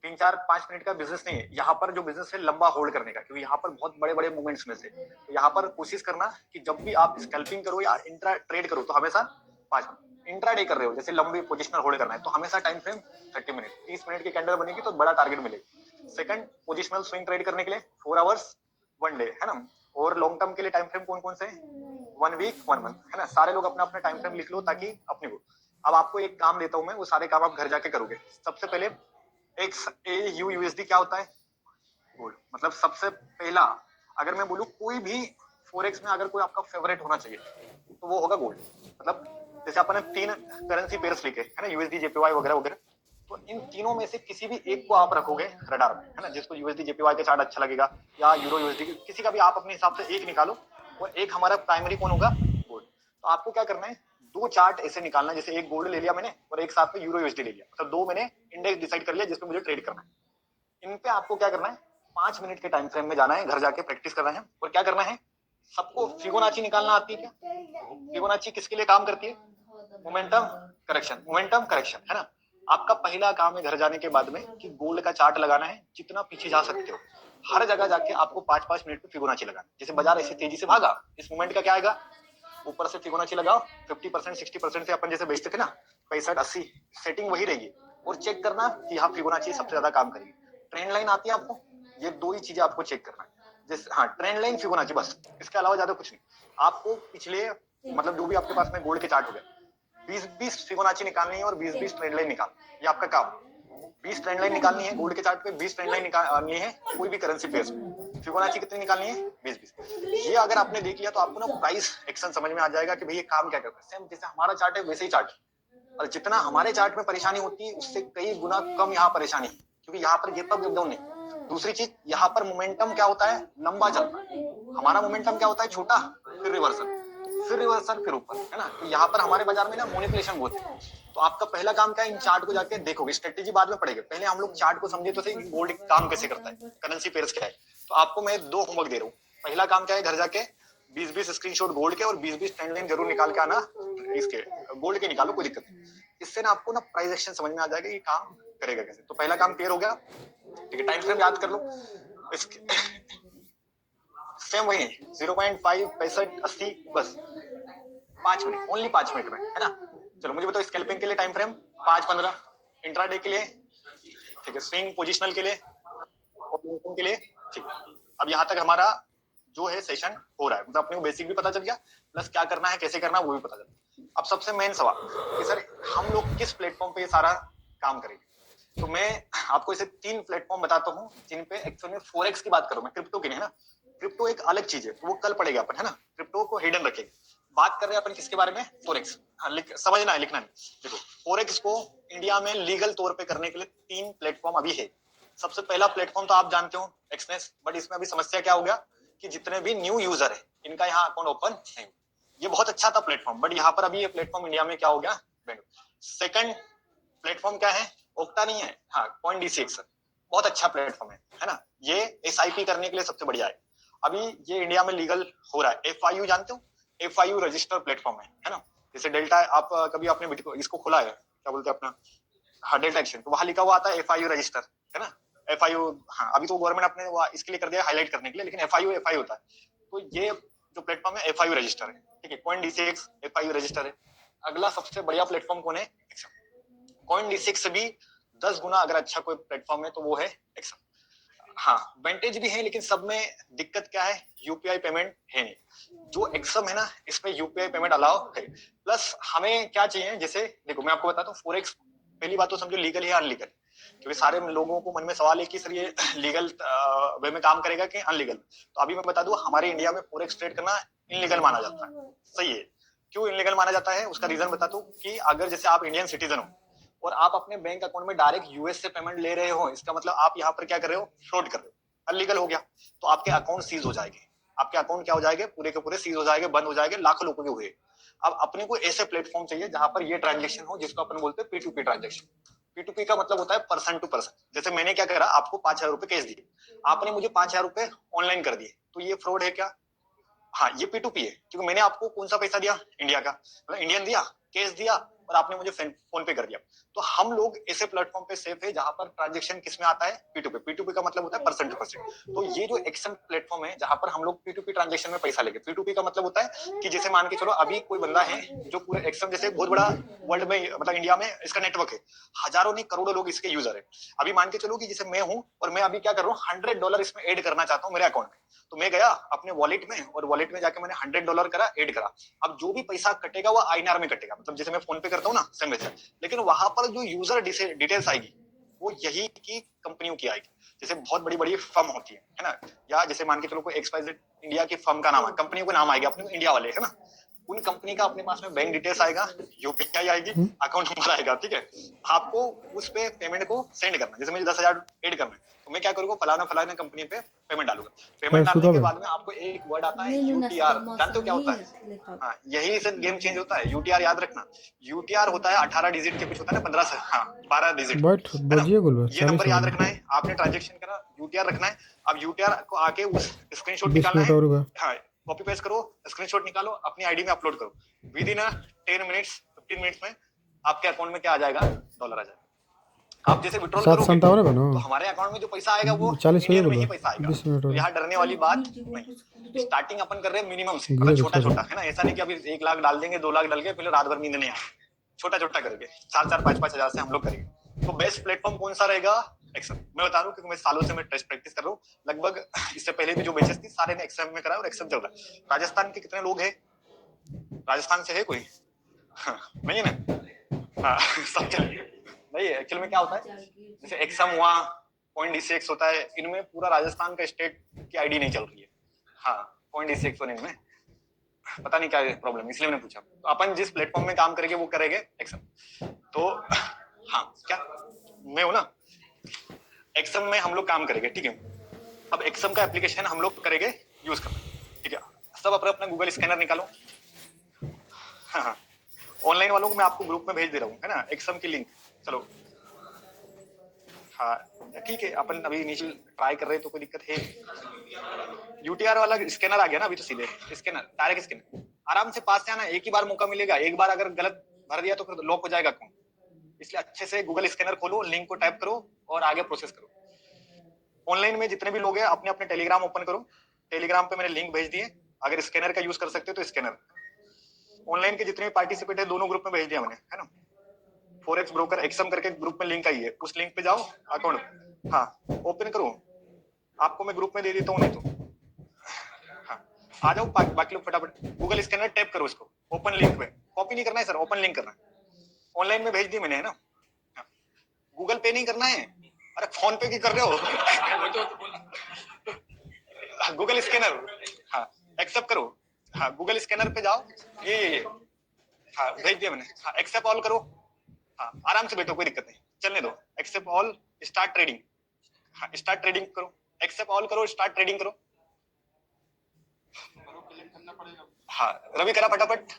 3-4-5 मिनट का बिजनेस नहीं है यहाँ पर। जो बिजनेस है लंबा होल्ड करने का, क्योंकि यहाँ पर बहुत बड़े बड़े मूवमेंट्स में से। तो यहाँ पर कोशिश करना कि जब भी आप स्कैल्पिंग करो या इंट्रा ट्रेड करो तो हमेशा 5 इंट्रा डे कर रहे हो, जैसे लंबी पोजिशनल होल्ड करना है तो हमेशा टाइम फ्रेम 30 मिनट, 30 मिनट की कैंडल बनेगी तो बड़ा टारगेट मिलेगा। सेकंड पोजिशनल स्विंग ट्रेड करने के लिए 4 आवर्स 1 डे, है ना। और लॉन्ग टर्म के लिए टाइम फ्रेम कौन कौन से, 1 वीक 1 मंथ, है ना। सारे लोग अपना अपना टाइम फ्रेम लिख लो ताकि अपने को। अब आपको एक काम देता हूं मैं, वो सारे काम आप घर जाके करोगे। सबसे पहले एक AUUSD क्या होता है, गोल्ड। मतलब सबसे पहला अगर मैं बोलूं कोई भी फोरेक्स में अगर कोई आपका फेवरेट होना चाहिए तो वो होगा गोल्ड। मतलब जैसे अपन ने 3 करेंसी पेयर्स लिखे, है ना, USD JPY वगैरह वगैरह। तो इन तीनों में से किसी भी एक को आप रखोगे रडार में, है ना। जिसको USD JPY का चार्ट अच्छा लगेगा या यूरो USD, किसी का भी आप अपने हिसाब से एक निकालो। और एक हमारा प्राइमरी कौन होगा, गोल्ड। तो आपको क्या करना है, 2 चार्ट ऐसे निकालना है, जैसे एक गोल्ड ले लिया मैंने और एक साथ में यूरो USD ले लिया। मतलब 2 मैंने इंडेक्स डिसाइड कर लिया जिसमें मुझे ट्रेड करना है। इन पे आपको क्या करना है, 5 मिनट के टाइम फ्रेम में जाना है, घर जाके प्रैक्टिस करना है। और क्या करना है, सबको फिबोनाची निकालना आती है क्या? फिबोनाची किसके लिए काम करती है? मोमेंटम करेक्शन है ना। आपका पहला काम है घर जाने के बाद में कि गोल्ड का चार्ट लगाना है, जितना पीछे जा सकते हो हर जगह जाके आपको 5-5 मिनट पे फिबोनाची लगाना। जैसे बाजार ऐसे तेजी से भागा, इस मोमेंट का क्या आएगा, ऊपर से फिबोनाची लगाओ 50% 60% से अपन जैसे बेचते थे ना 65 80 सेटिंग वही रहेगी। और चेक करना कि यहाँ फिबोनाची सबसे ज्यादा काम करेगी। ट्रेंड लाइन आती है आपको, ये दो ही चीजें आपको चेक करना है। जैसे हाँ ट्रेंड लाइन फिबोनाची, बस इसके अलावा ज्यादा कुछ नहीं। आपको पिछले मतलब जो भी आपके पास में गोल्ड के चार्ट हो गए 20-20 फिबोनाची निकालनी है और 20-20 ट्रेंड लाइन निकाल, ये आपका काम। 20 ट्रेंड लाइन निकालनी है गोल्ड के चार्ट पे, 20 ट्रेंड लाइन निकालनी है कोई भी करेंसी पेयर में। फिबोनाची कितनी निकालनी है? 20-20। ये अगर आपने देख लिया तो आपको ना प्राइस एक्शन समझ में आ जाएगा कि भाई ये काम क्या करता है। सेम जैसे हमारा चार्ट है वैसे ही चार्ट, और जितना हमारे चार्ट में परेशानी होती है उससे कई गुना कम यहाँ परेशानी है, क्योंकि यहाँ पर गेप अप गेप डाउन नहीं। दूसरी चीज यहाँ पर मोमेंटम क्या होता है, लंबा चलता है। हमारा मोमेंटम क्या होता है, छोटा फिर रिवर्सल फिर ऊपर, है ना। तो यहाँ पर हमारे बाजार में ना मैनिपुलेशन बहुत है। तो आपका पहला काम क्या है, इन चार्ट को जाके देखोगे, स्ट्रेटेजी बाद में पड़ेगा, पहले हम लोग चार्ट को समझे तो सही गोल्ड काम कैसे करता है, करेंसी पेयर्स क्या है। तो आपको मैं 2 होमवर्क दे रहा हूँ। पहला काम क्या है, घर जाके 20-20 स्क्रीनशॉट गोल्ड के और 20-20 ट्रेंड लाइन जरूर निकाल के आना। इसके गोल्ड के निकालो, कोई दिक्कत नहीं। इससे ना आपको ना प्राइस एक्शन समझ में आ जाएगा ये काम करेगा कैसे। तो पहला काम क्लियर हो गया, ठीक है। टाइम फ्रेम याद कर लो, सेम वही 0.5 65 80 बस 5 मिनट, ओनली 5 मिनट में, है ना। चलो मुझे बताओ स्कैल्पिंग के लिए टाइम फ्रेम 5-15, इंट्राडे के लिए, ठीक है, स्विंग पोजिशनल के लिए, के लिए, ठीक है। अब यहाँ तक हमारा जो है सेशन हो रहा है, मतलब अपने को बेसिक भी पता चल गया, प्लस क्या करना है कैसे करना है वो भी पता चल गया। अब सबसे मेन सवाल कि सर हम लोग किस प्लेटफॉर्म पे ये सारा काम करेंगे। तो मैं आपको इसे 3 प्लेटफॉर्म बताता हूँ जिन पे एक्चुअल में फोरेक्स की बात करूँ मैं, क्रिप्टो की नहीं, है ना। क्रिप्टो एक अलग चीज है, वो कल पड़ेगा अपन, है ना। क्रिप्टो को हिडन रखेंगे। बात कर रहे हैं अपन किसके बारे में, फोरेक्स। हाँ, समझना है, लिखना नहीं। देखो फोरेक्स को इंडिया में लीगल तौर पे करने के लिए 3 प्लेटफॉर्म अभी है। सबसे पहला प्लेटफॉर्म तो आप जानते हो, एक्सनेस, बट इसमें अभी समस्या क्या हो गया कि जितने भी न्यू यूजर है इनका यहाँ अकाउंट ओपन नहीं। ये बहुत अच्छा था प्लेटफॉर्म, बट यहाँ पर अभी ये प्लेटफॉर्म इंडिया में क्या हो गया, बैंड। सेकंड प्लेटफॉर्म क्या है, ओक्टा नहीं है, हाँ CoinDCX, बहुत अच्छा प्लेटफॉर्म है ना। ये SIP करने के लिए सबसे बढ़िया है। अभी ये इंडिया में लीगल हो रहा है। FIU जानते हो, FIU रजिस्टर्ड प्लेटफॉर्म है ना। जैसे डेल्टा, आप कभी आपने इसको खोला है, क्या बोलते हैं अपना, हाँ डेल्टा एक्सचेंज, तो वहां लिखा हुआ आता है FIU रजिस्टर, है ना। FIU, हाँ अभी तो गवर्नमेंट अपने इसके लिए कर दिया हाईलाइट करने के लिए, लेकिन FIU होता है। तो ये जो प्लेटफॉर्म है FIU रजिस्टर है, ठीक है। CoinDCX FIU रजिस्टर है। अगला सबसे बढ़िया प्लेटफॉर्म कौन है, CoinDCX से भी 10 गुना अगर अच्छा कोई प्लेटफॉर्म है तो वो है एक्सम। हाँ वेंटेज भी है, लेकिन सब में दिक्कत क्या है, यूपीआई पेमेंट है नहीं। जो एक्सम है ना, इसमें यूपीआई पेमेंट अलाउ है। प्लस हमें क्या चाहिए, जैसे देखो मैं आपको बताता हूँ, फोरेक्स पहली बात तो समझो लीगल है या अनलीगल, क्योंकि सारे लोगों को मन में सवाल है कि सर ये लीगल वे में काम करेगा कि अनलीगल। तो अभी मैं बता दूं, हमारे इंडिया में फोरेक्स ट्रेड करना इनलीगल माना जाता है। सही है, क्यों इनलीगल माना जाता है उसका रीजन बता दूं कि अगर जैसे आप इंडियन सिटीजन हो और आप अपने बैंक अकाउंट में डायरेक्ट यूएस से पेमेंट ले रहे हो, इसका मतलब आप यहाँ पर क्या कर रहे हो, फ्रॉड कर रहे हो, अनलीगल हो गया। तो आपके अकाउंट सीज हो जाएंगे, आपके अकाउंट क्या हो जाएंगे, पूरे के पूरे सीज हो जाएंगे, बंद हो जाएंगे, लाखों लोगों के हुए। अब अपने को ऐसे प्लेटफॉर्म चाहिए जहां पर ये ट्रांजेक्शन हो, जिसको अपन बोलते हैं P2P ट्रांजेक्शन। P2P का मतलब होता है पर्सन टू पर्सन। जैसे मैंने क्या करा, आपको 5,000 रुपए कैश दिए, आपने मुझे 5,000 रुपए ऑनलाइन कर दिए, तो ये फ्रॉड है क्या? हाँ ये P2P है, क्योंकि मैंने आपको कौन सा पैसा दिया, इंडिया का, मतलब इंडियन दिया, कैश दिया, और आपने मुझे फोन पे कर दिया। तो हम लोग ऐसे प्लेटफॉर्म पे सेफ है जहां पर ट्रांजेक्शन किस में आता है, P2P। P2P का मतलब होता है पर्सन टू पर्सन। तो ये जो एक्शन प्लेटफॉर्म है जहां पर हम लोग P2P ट्रांजेक्शन में पैसा लेंगे। P2P का मतलब होता है कि जैसे मान के चलो अभी कोई बंदा है जो पूरे एक्शन, जैसे बहुत बड़ा वर्ल्ड में, मतलब इंडिया में इसका नेटवर्क है, हजारों नहीं करोड़ों लोग इसके यूजर है। अभी मान के चलो कि जैसे मैं हूं और मैं अभी क्या कर रहा हूँ, $100 इसमें ऐड करना चाहता हूँ मेरे अकाउंट में। तो मैं गया अपने वॉलेट में, और वॉलेट में जाके मैंने $100 करा, ऐड करा। अब जो भी पैसा कटेगा वो INR में कटेगा, मतलब जैसे मैं फोन पे करता हूँ ना, सेम वैसे। लेकिन वहां पर जो यूजर डिटेल्स आएगी वो यही की कंपनियों की आएगी। जैसे बहुत बड़ी बड़ी फर्म होती है ना, या जैसे मान के चलो कोई XYZ इंडिया की फर्म का नाम है, कंपनियों का नाम आएगा अपने इंडिया वाले, है ना। उन कंपनी का अपने पास में बैंक डिटेल्स आएगा, यूपीआई आएगी, अकाउंट नंबर आएगा, ठीक है। आपको उस पे पेमेंट को सेंड करना, जैसे मुझे 10,000 ऐड करना है, तो मैं क्या करूंगा, फलाना फलाना कंपनी पे पेमेंट डालूंगा। पेमेंट डालने के बाद में आपको एक वर्ड आता है UTR, जानते हो क्या होता है? हाँ यही से गेम चेंज होता है। UTR याद रखना, UTR होता है 18 डिजिट के कुछ होता है ना, 15 से, हाँ 12 डिजिट, बट बजिए गुलबर, ये नंबर याद रखना है। आपने ट्रांजेक्शन करा, UTR रखना है। अब UTR को आके उस स्क्रीनशॉट निकालना है, हाँ कॉपी पेस्ट करो, स्क्रीनशॉट निकालो, अपनी आईडी में अपलोड करो, विद इन 10 मिनट्स 15 मिनट्स में आपके अकाउंट में क्या आ जाएगा, डॉलर आ जाएगा। आप जैसे विड्रॉल करोगे तो हमारे अकाउंट में जो पैसा आएगा वो 40 इंडियन में ही पैसा आएगा। 20 मिनट तो हो यहाँ डरने वाली बात नहीं। स्टार्टिंग अपन कर रहे हैं मिनिमम से, मतलब छोटा छोटा है ना, ऐसा नहीं कि अभी 1 लाख डाल देंगे 2 लाख डाल के फिर रात भर नींद नहीं आए। छोटा छोटा करके 4-4 5-5 हजार से हम लोग करेंगे। तो बेस्ट प्लेटफॉर्म कौन सा रहेगा, एक्सएम। मैं बता रहा हूँ क्योंकि मैं सालों से मैं टेस्ट प्रैक्टिस कर रहा हूँ, लगभग इससे पहले भी जो बेचेस थी सारे ने एक्सएम में करा और एक्सएम चल रहा है। राजस्थान के कितने लोग हैं, राजस्थान से है कोई? नहीं है ना, हाँ सब चल नहीं। एक्चुअल में क्या होता है, जैसे एक्सएम हुआ, .DCX होता है, इनमें पूरा राजस्थान का स्टेट की आईडी नहीं चल रही है। हाँ .DCX और इनमें पता नहीं क्या प्रॉब्लम, इसलिए मैंने पूछा। तो अपन जिस प्लेटफॉर्म में काम करेंगे वो करेंगे एक्सएम। तो हाँ क्या मैं हूं ना, एक्सएम में हम लोग काम करेंगे, ठीक है। अब एक्सएम का एप्लीकेशन हम लोग करेंगे यूज करना, ठीक है। सब अपना अपना गूगल स्कैनर निकालो। हाँ ऑनलाइन वालों को मैं आपको ग्रुप में भेज दे रहा हूँ, है ना, एक्सएम की लिंक। चलो हाँ ठीक है, अपन अभी इनिशियल ट्राई कर रहे हैं तो कोई दिक्कत है। यूटीआर वाला स्कैनर आ गया ना अभी, तो सीधे स्कैनर, डायरेक्ट स्कैनर, आराम से पास से आना, एक ही बार मौका मिलेगा। एक बार अगर गलत भर दिया तो फिर लॉक हो जाएगा अकाउंट। इसलिए अच्छे से गूगल स्कैनर खोलो, लिंक को टाइप करो और आगे प्रोसेस करो। ऑनलाइन में जितने भी लोग हैं अपने अपने टेलीग्राम ओपन करो, टेलीग्राम पे मैंने लिंक भेज दिए। अगर स्कैनर का यूज कर सकते हो तो स्कैनर। ऑनलाइन के जितने भी पार्टिसिपेट है दोनों ग्रुप में भेज दिया मैंने, है ना। फॉरेक्स ब्रोकर एक्सएम करके ग्रुप में लिंक आई है, उस लिंक पे जाओ, अकाउंट हाँ ओपन करो। आपको मैं ग्रुप में दे देता हूँ, नहीं तो हाँ आ जाओ। बाकी लोग फटाफट गूगल स्कैनर टैप करो, इसको ओपन लिंक पे, कॉपी नहीं करना है सर, ओपन लिंक करना है। ऑनलाइन में भेज दी मैंने, है ना। गूगल पे नहीं करना है, अरे फोन पे की कर रहे हो गूगल स्कैनर हाँ एक्सेप्ट करो। हाँ गूगल स्कैनर पे जाओ, ये हाँ भेज दिया मैंने। हाँ एक्सेप्ट ऑल करो। हाँ आराम से बैठो, कोई दिक्कत नहीं, चलने दो। Accept all, start trading. हाँ स्टार्ट ट्रेडिंग करो, एक्सेप्ट ऑल करो, स्टार्ट ट्रेडिंग करो। हाँ रवि करा फटाफट,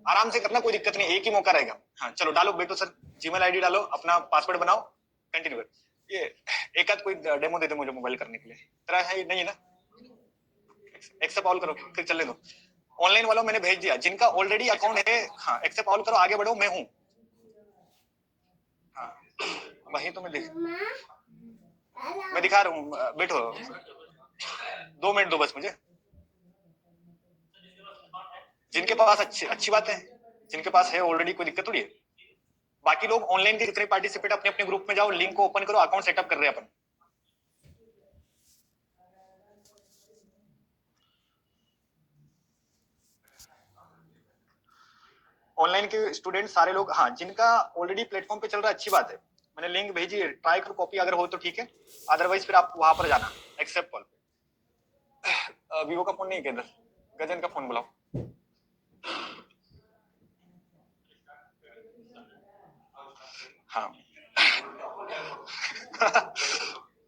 आराम से करना, कोई दिक्कत नहीं, एक ही मौका रहेगा। हाँ चलो डालो बैठो सर, जीमेल आईडी डालो, अपना पासवर्ड बनाओ, कंटिन्यू कर। ये एक आध कोई डेमो दे दे मुझे मोबाइल करने के लिए, तेरा है नहीं है ना। एक्सेप्ट ऑल करो, फिर चलने दो। ऑनलाइन वालों मैंने भेज दिया, जिनका ऑलरेडी अकाउंट है हाँ एक्सेप्ट ऑल करो, आगे बढ़ो, मैं हूँ। हाँ वही तो मैं दिखा रहा हूँ, बैठो 2 मिनट दो बस मुझे। जिनके पास अच्छी बात है, जिनके पास है ऑलरेडी कोई दिक्कत थोड़ी है। बाकी लोग ऑनलाइन के जितने पार्टिसिपेट अपने अपने ग्रुप में जाओ, लिंक को ओपन करो, अकाउंट सेटअप कर रहे हैं अपन। ऑनलाइन के स्टूडेंट सारे लोग हाँ, जिनका ऑलरेडी प्लेटफॉर्म पे चल रहा है, अच्छी बात है। मैंने लिंक भेजी है, ट्राई करो, कॉपी अगर हो तो ठीक है, अदरवाइज फिर आप वहां पर जाना एक्सेप्ट कॉल पे। वीवो का फोन नहीं है, इधर गजन का फोन बुलाओ। हाँ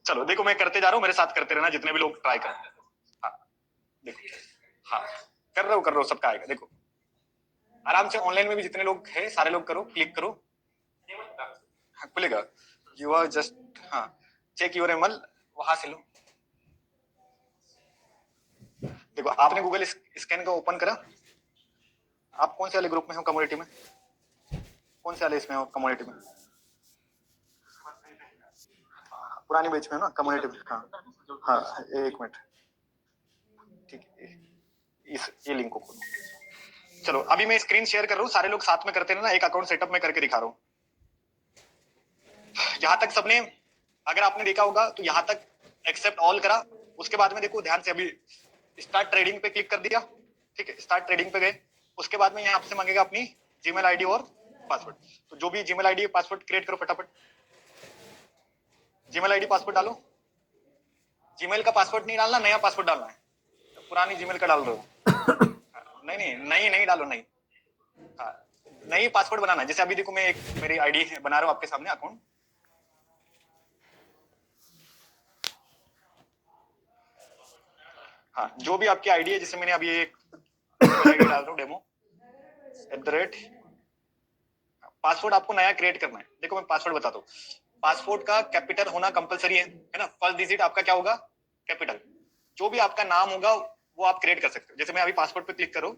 चलो देखो, मैं करते जा रहा हूँ, मेरे साथ करते रहना, जितने भी लोग ट्राई कर। हाँ देखो, हाँ कर रहे हो सबका आएगा। देखो आराम से ऑनलाइन में भी जितने लोग हैं सारे लोग करो, क्लिक करो, हाँ खुलेगा। यू आर जस्ट हाँ चेक योर एमएल, वहां से लो। देखो आपने गूगल स्कैन का ओपन करा। आप कौन से वाले ग्रुप में हो, कम्युनिटी में कौन से वाले इसमें हो, कम्युनिटी में पुरानी बैच में हो ना, कम्युनिटी में। हाँ हाँ 1 मिनट, ठीक है, ये लिंक को खोलो। चलो अभी मैं स्क्रीन शेयर कर रहा हूँ, सारे लोग साथ में करते हैं ना, एक अकाउंट सेटअप में करके दिखा रहा हूँ। यहाँ तक सबने, अगर आपने देखा होगा तो यहाँ तक एक्सेप्ट ऑल करा, उसके बाद में देखो ध्यान से, अभी स्टार्ट ट्रेडिंग पे क्लिक कर दिया, ठीक है, स्टार्ट ट्रेडिंग पे गए। उसके बाद में यहाँ आपसे मांगेगा अपनी जीमेल आईडी और पासवर्ड। तो जो भी जीमेल आईडी पासवर्ड क्रिएट करो फटाफट, जीमेल आईडी पासवर्ड डालो। जीमेल का पासवर्ड नहीं डालना, नया पासवर्ड डालना है, तो पुरानी जीमेल का डाल दो। नहीं डालो, नहीं हाँ नई पासवर्ड बनाना। जैसे अभी देखो मैं एक मेरी आईडी बना रहा हूँ आपके सामने अकाउंट। हाँ जो भी आपकी आईडी है, जैसे मैंने अभी एक आईडी डाल रहा हूँ डेमो @ पासवर्ड आपको नया क्रिएट करना है। देखो मैं पासवर्ड बताता हूँ, पासवर्ड का कैपिटल होना कंपलसरी है ना। फर्स्ट डिजिट आपका क्या होगा, कैपिटल। जो भी आपका नाम होगा वो आप क्रिएट कर सकते हो। जैसे मैं अभी पासपोर्ट पे क्लिक करूँ,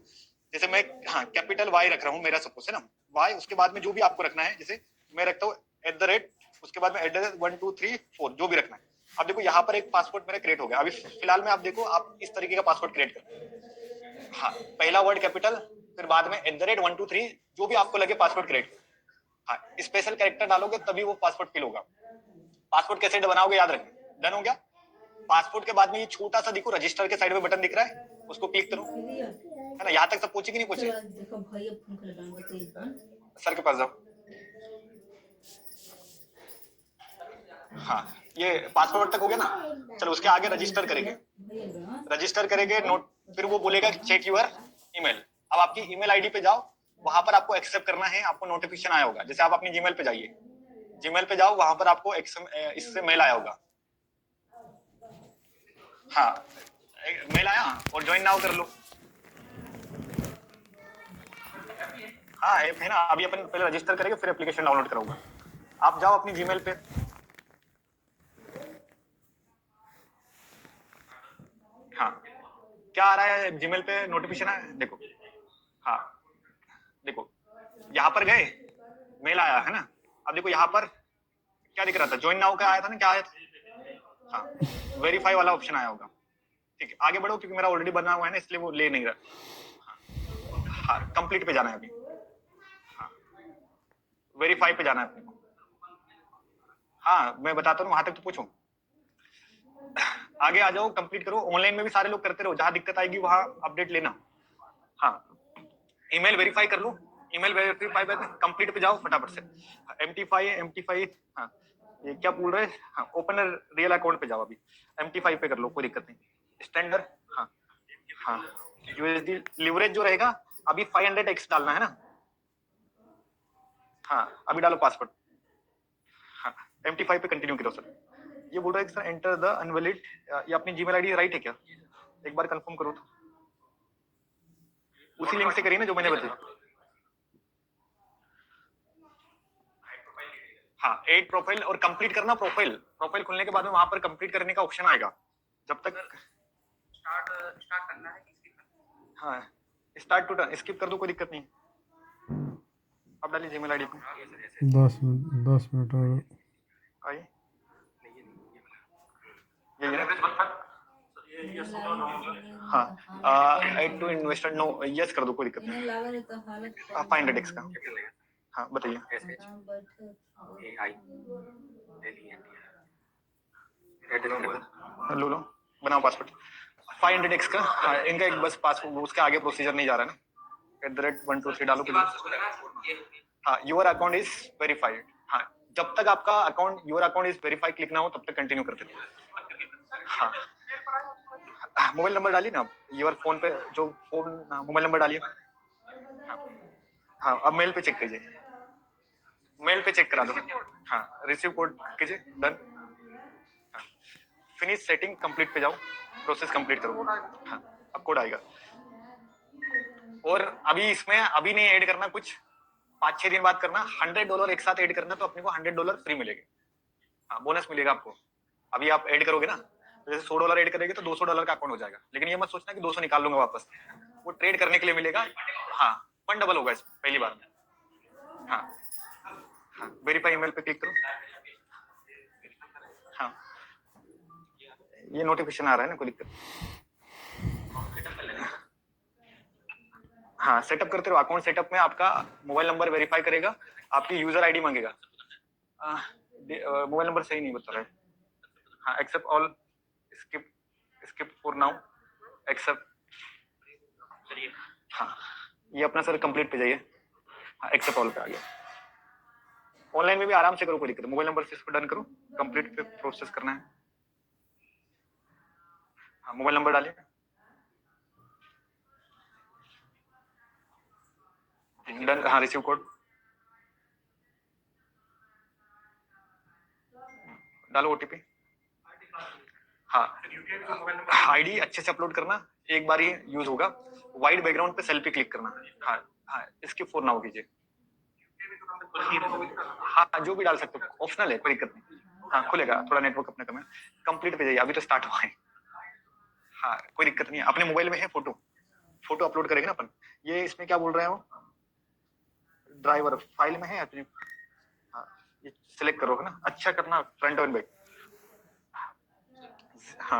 जैसे मैं हाँ कैपिटल वाई रख रहा हूँ, मेरा सपोज है ना वाई, उसके बाद में जो भी आपको रखना है, जैसे मैं रखता हूँ @ उसके बाद में @ 1 2 3 4 जो भी रखना है। अब देखो यहाँ पर एक पासपोर्ट मेरा क्रिएट हो गया। अभी फिलहाल में आप देखो, आप इस तरीके का पासपोर्ट क्रिएट करो। हाँ, पहला वर्ड कैपिटल, फिर बाद में @ 1 2 3 जो भी आपको लगे पासपोर्ट क्रिएट। हाँ, स्पेशल कैरेक्टर डालोगे तभी वो पासपोर्ट फिल होगा। पासपोर्ट कैसे बनाओगे याद रखना। डन हो गया। पासपोर्ट के बाद में ये छोटा सा देखो रजिस्टर के साइड में बटन दिख रहा है, उसको क्लिक करो, है ना। यहाँ तक सब पहुंचे कि नहीं पहुंचे? सर के पास जाओ। हाँ, ये पासपोर्ट तक हो गया ना। चलो उसके आगे रजिस्टर करेंगे, रजिस्टर करेंगे नोट, फिर वो बोलेगा चेक यूर ईमेल। अब आपकी ईमेल आईडी पे जाओ, वहां पर आपको एक्सेप्ट करना है। आपको नोटिफिकेशन आया होगा, जैसे आप अपनी जीमेल पे जाइए, जीमेल पे जाओ, वहां पर आपको इससे मेल आया होगा। हाँ, मेल आया और ज्वाइन नाउ कर लो। हाँ ऐप है ना। अभी अपन पहले रजिस्टर करेंगे, फिर एप्लीकेशन डाउनलोड करूंगा। आप जाओ अपनी जीमेल पे, हाँ क्या आ रहा है जीमेल पे नोटिफिकेशन है देखो। हाँ देखो, यहाँ पर गए, मेल आया है ना। अब देखो यहाँ पर क्या दिख रहा था, ज्वाइन नाउ का आया था ना, क्या आया था? हाँ, वेरीफाई वाला ऑप्शन आया होगा। ठीक है, आगे बढ़ो, क्योंकि मेरा ऑलरेडी बना हुआ है ना, इसलिए वो ले नहीं रहा। हाँ, कंप्लीट पे जाना है अभी। हाँ, वेरीफाई पे जाना है अपने को। हाँ मैं बताता हूँ, वहां तक तो पूछो। आगे आ जाओ, कंप्लीट करो। ऑनलाइन में भी सारे लोग करते रहो, जहां दिक्कत आएगी वहां अपडेट लेना। हाँ, ईमेल वेरीफाई कर लो। ईमेल वेरीफाई पे कंप्लीट पे जाओ फटाफट से। MT5 हाँ ये क्या बोल रहे हैं, हाँ ओपन रियल अकाउंट पे जाओ। अभी MT5 पे कर लो, कोई दिक्कत नहीं। स्टैंडर्ड हाँ हाँ USD लिवरेज जो रहेगा, अभी 500x डालना है ना। हाँ अभी डालो पासवर्ड। हाँ MT5 पे कंटिन्यू करो सर। ये बोल रहा है कि सर एंटर द अनवैलिड, ये अपनी जीमेल आईडी राइट है क्या? एक बार कंफर्म करो तो। उसी लिंक से करिए ना जो मैंने बताया। हाँ एड प्रोफाइल और कंप्लीट करना। प्रोफाइल प्रोफाइल खुलने के बाद में वहां पर कंप्लीट करने का ऑप्शन आएगा। जब तक स्टार्ट करना है कि skip करना है? हाँ स्टार्ट टू डन, स्किप कर दो, कोई दिक्कत नहीं। अब डालिए जीमेल आईडी पे। 10 मिनट और आइए, हाँ add to investor no, yes कर दो, कोई दिक्कत नहीं। 500x का हाँ बताइए। लो लो बनाओ पासवर्ड 500x का। हाँ इनका एक बस पासवर्ड, उसके आगे प्रोसीजर नहीं जा रहा ना। @ 1 2 3 डालो कुछ। हाँ योर अकाउंट इज वेरीफाइड। हाँ जब तक आपका account your account is verified click ना हो तब तक कंटिन्यू करते रहो। हाँ मोबाइल नंबर डालिए ना आप, योर फोन पे जो फोन मोबाइल नंबर डालिए। हाँ अब मेल पे चेक कीजिए, मेल पे चेक करा दो। हाँ रिसीव कोड कीजिए, डन। हाँ फिनिश सेटिंग कंप्लीट पे जाओ, प्रोसेस कंप्लीट करो। हाँ अब कोड आएगा। और अभी इसमें अभी नहीं ऐड करना कुछ, 5-6 दिन बाद करना। $100 एक साथ ऐड करना तो अपने को $100 फ्री मिलेगा। हाँ बोनस मिलेगा आपको। अभी आप ऐड करोगे ना, तो जैसे $100 ऐड करेंगे तो $200 का अकाउंट हो जाएगा। लेकिन ये मत सोचना कि 200 निकाल लूंगा वापस, वो ट्रेड करने के लिए मिलेगा। हाँ फंड डबल होगा इसमें पहली बार में। हाँ हाँ वेरीफाई ईमेल पे क्लिक करो। हाँ ये नोटिफिकेशन आ रहा है ना, कोई दिक्कत। हाँ सेटअप करते रहो। अकाउंट सेटअप में आपका मोबाइल नंबर वेरीफाई करेगा, आपकी यूजर आईडी मांगेगा। मोबाइल नंबर सही नहीं बता रहा है। हाँ accept all, skip skip for now, accept. हाँ ये अपना सर कंप्लीट पे जाइए। हाँ एक्सेप्ट ऑल पे आ गया। ऑनलाइन में भी आराम से करो, कोई दिक्कत नहीं। मोबाइल नंबर से इसको डन करो, कंप्लीट पे प्रोसेस करना है। हाँ मोबाइल नंबर डालिए, डन। हाँ रिसीव कोड डालो, OTP। हाँ आईडी अच्छे से अपलोड करना, एक बार ही यूज होगा। वाइट बैकग्राउंड पे सेल्फी क्लिक करना। हाँ हाँ इसकी फोर नाउ कीजिए। हाँ जो भी डाल सकते हो, ऑप्शनल है, कोई दिक्कत नहीं। हाँ खुलेगा, थोड़ा नेटवर्क अपना कम है। कंप्लीट पे जाइए, अभी तो स्टार्ट हुआ है। हाँ कोई दिक्कत नहीं है, अपने मोबाइल में है फोटो, फोटो अपलोड करेंगे ना अपन। ये इसमें क्या बोल रहे हैं वो, ड्राइवर फाइल में है अपने। हाँ ये सिलेक्ट करोगे ना, अच्छा करना फ्रंट और बैक। हाँ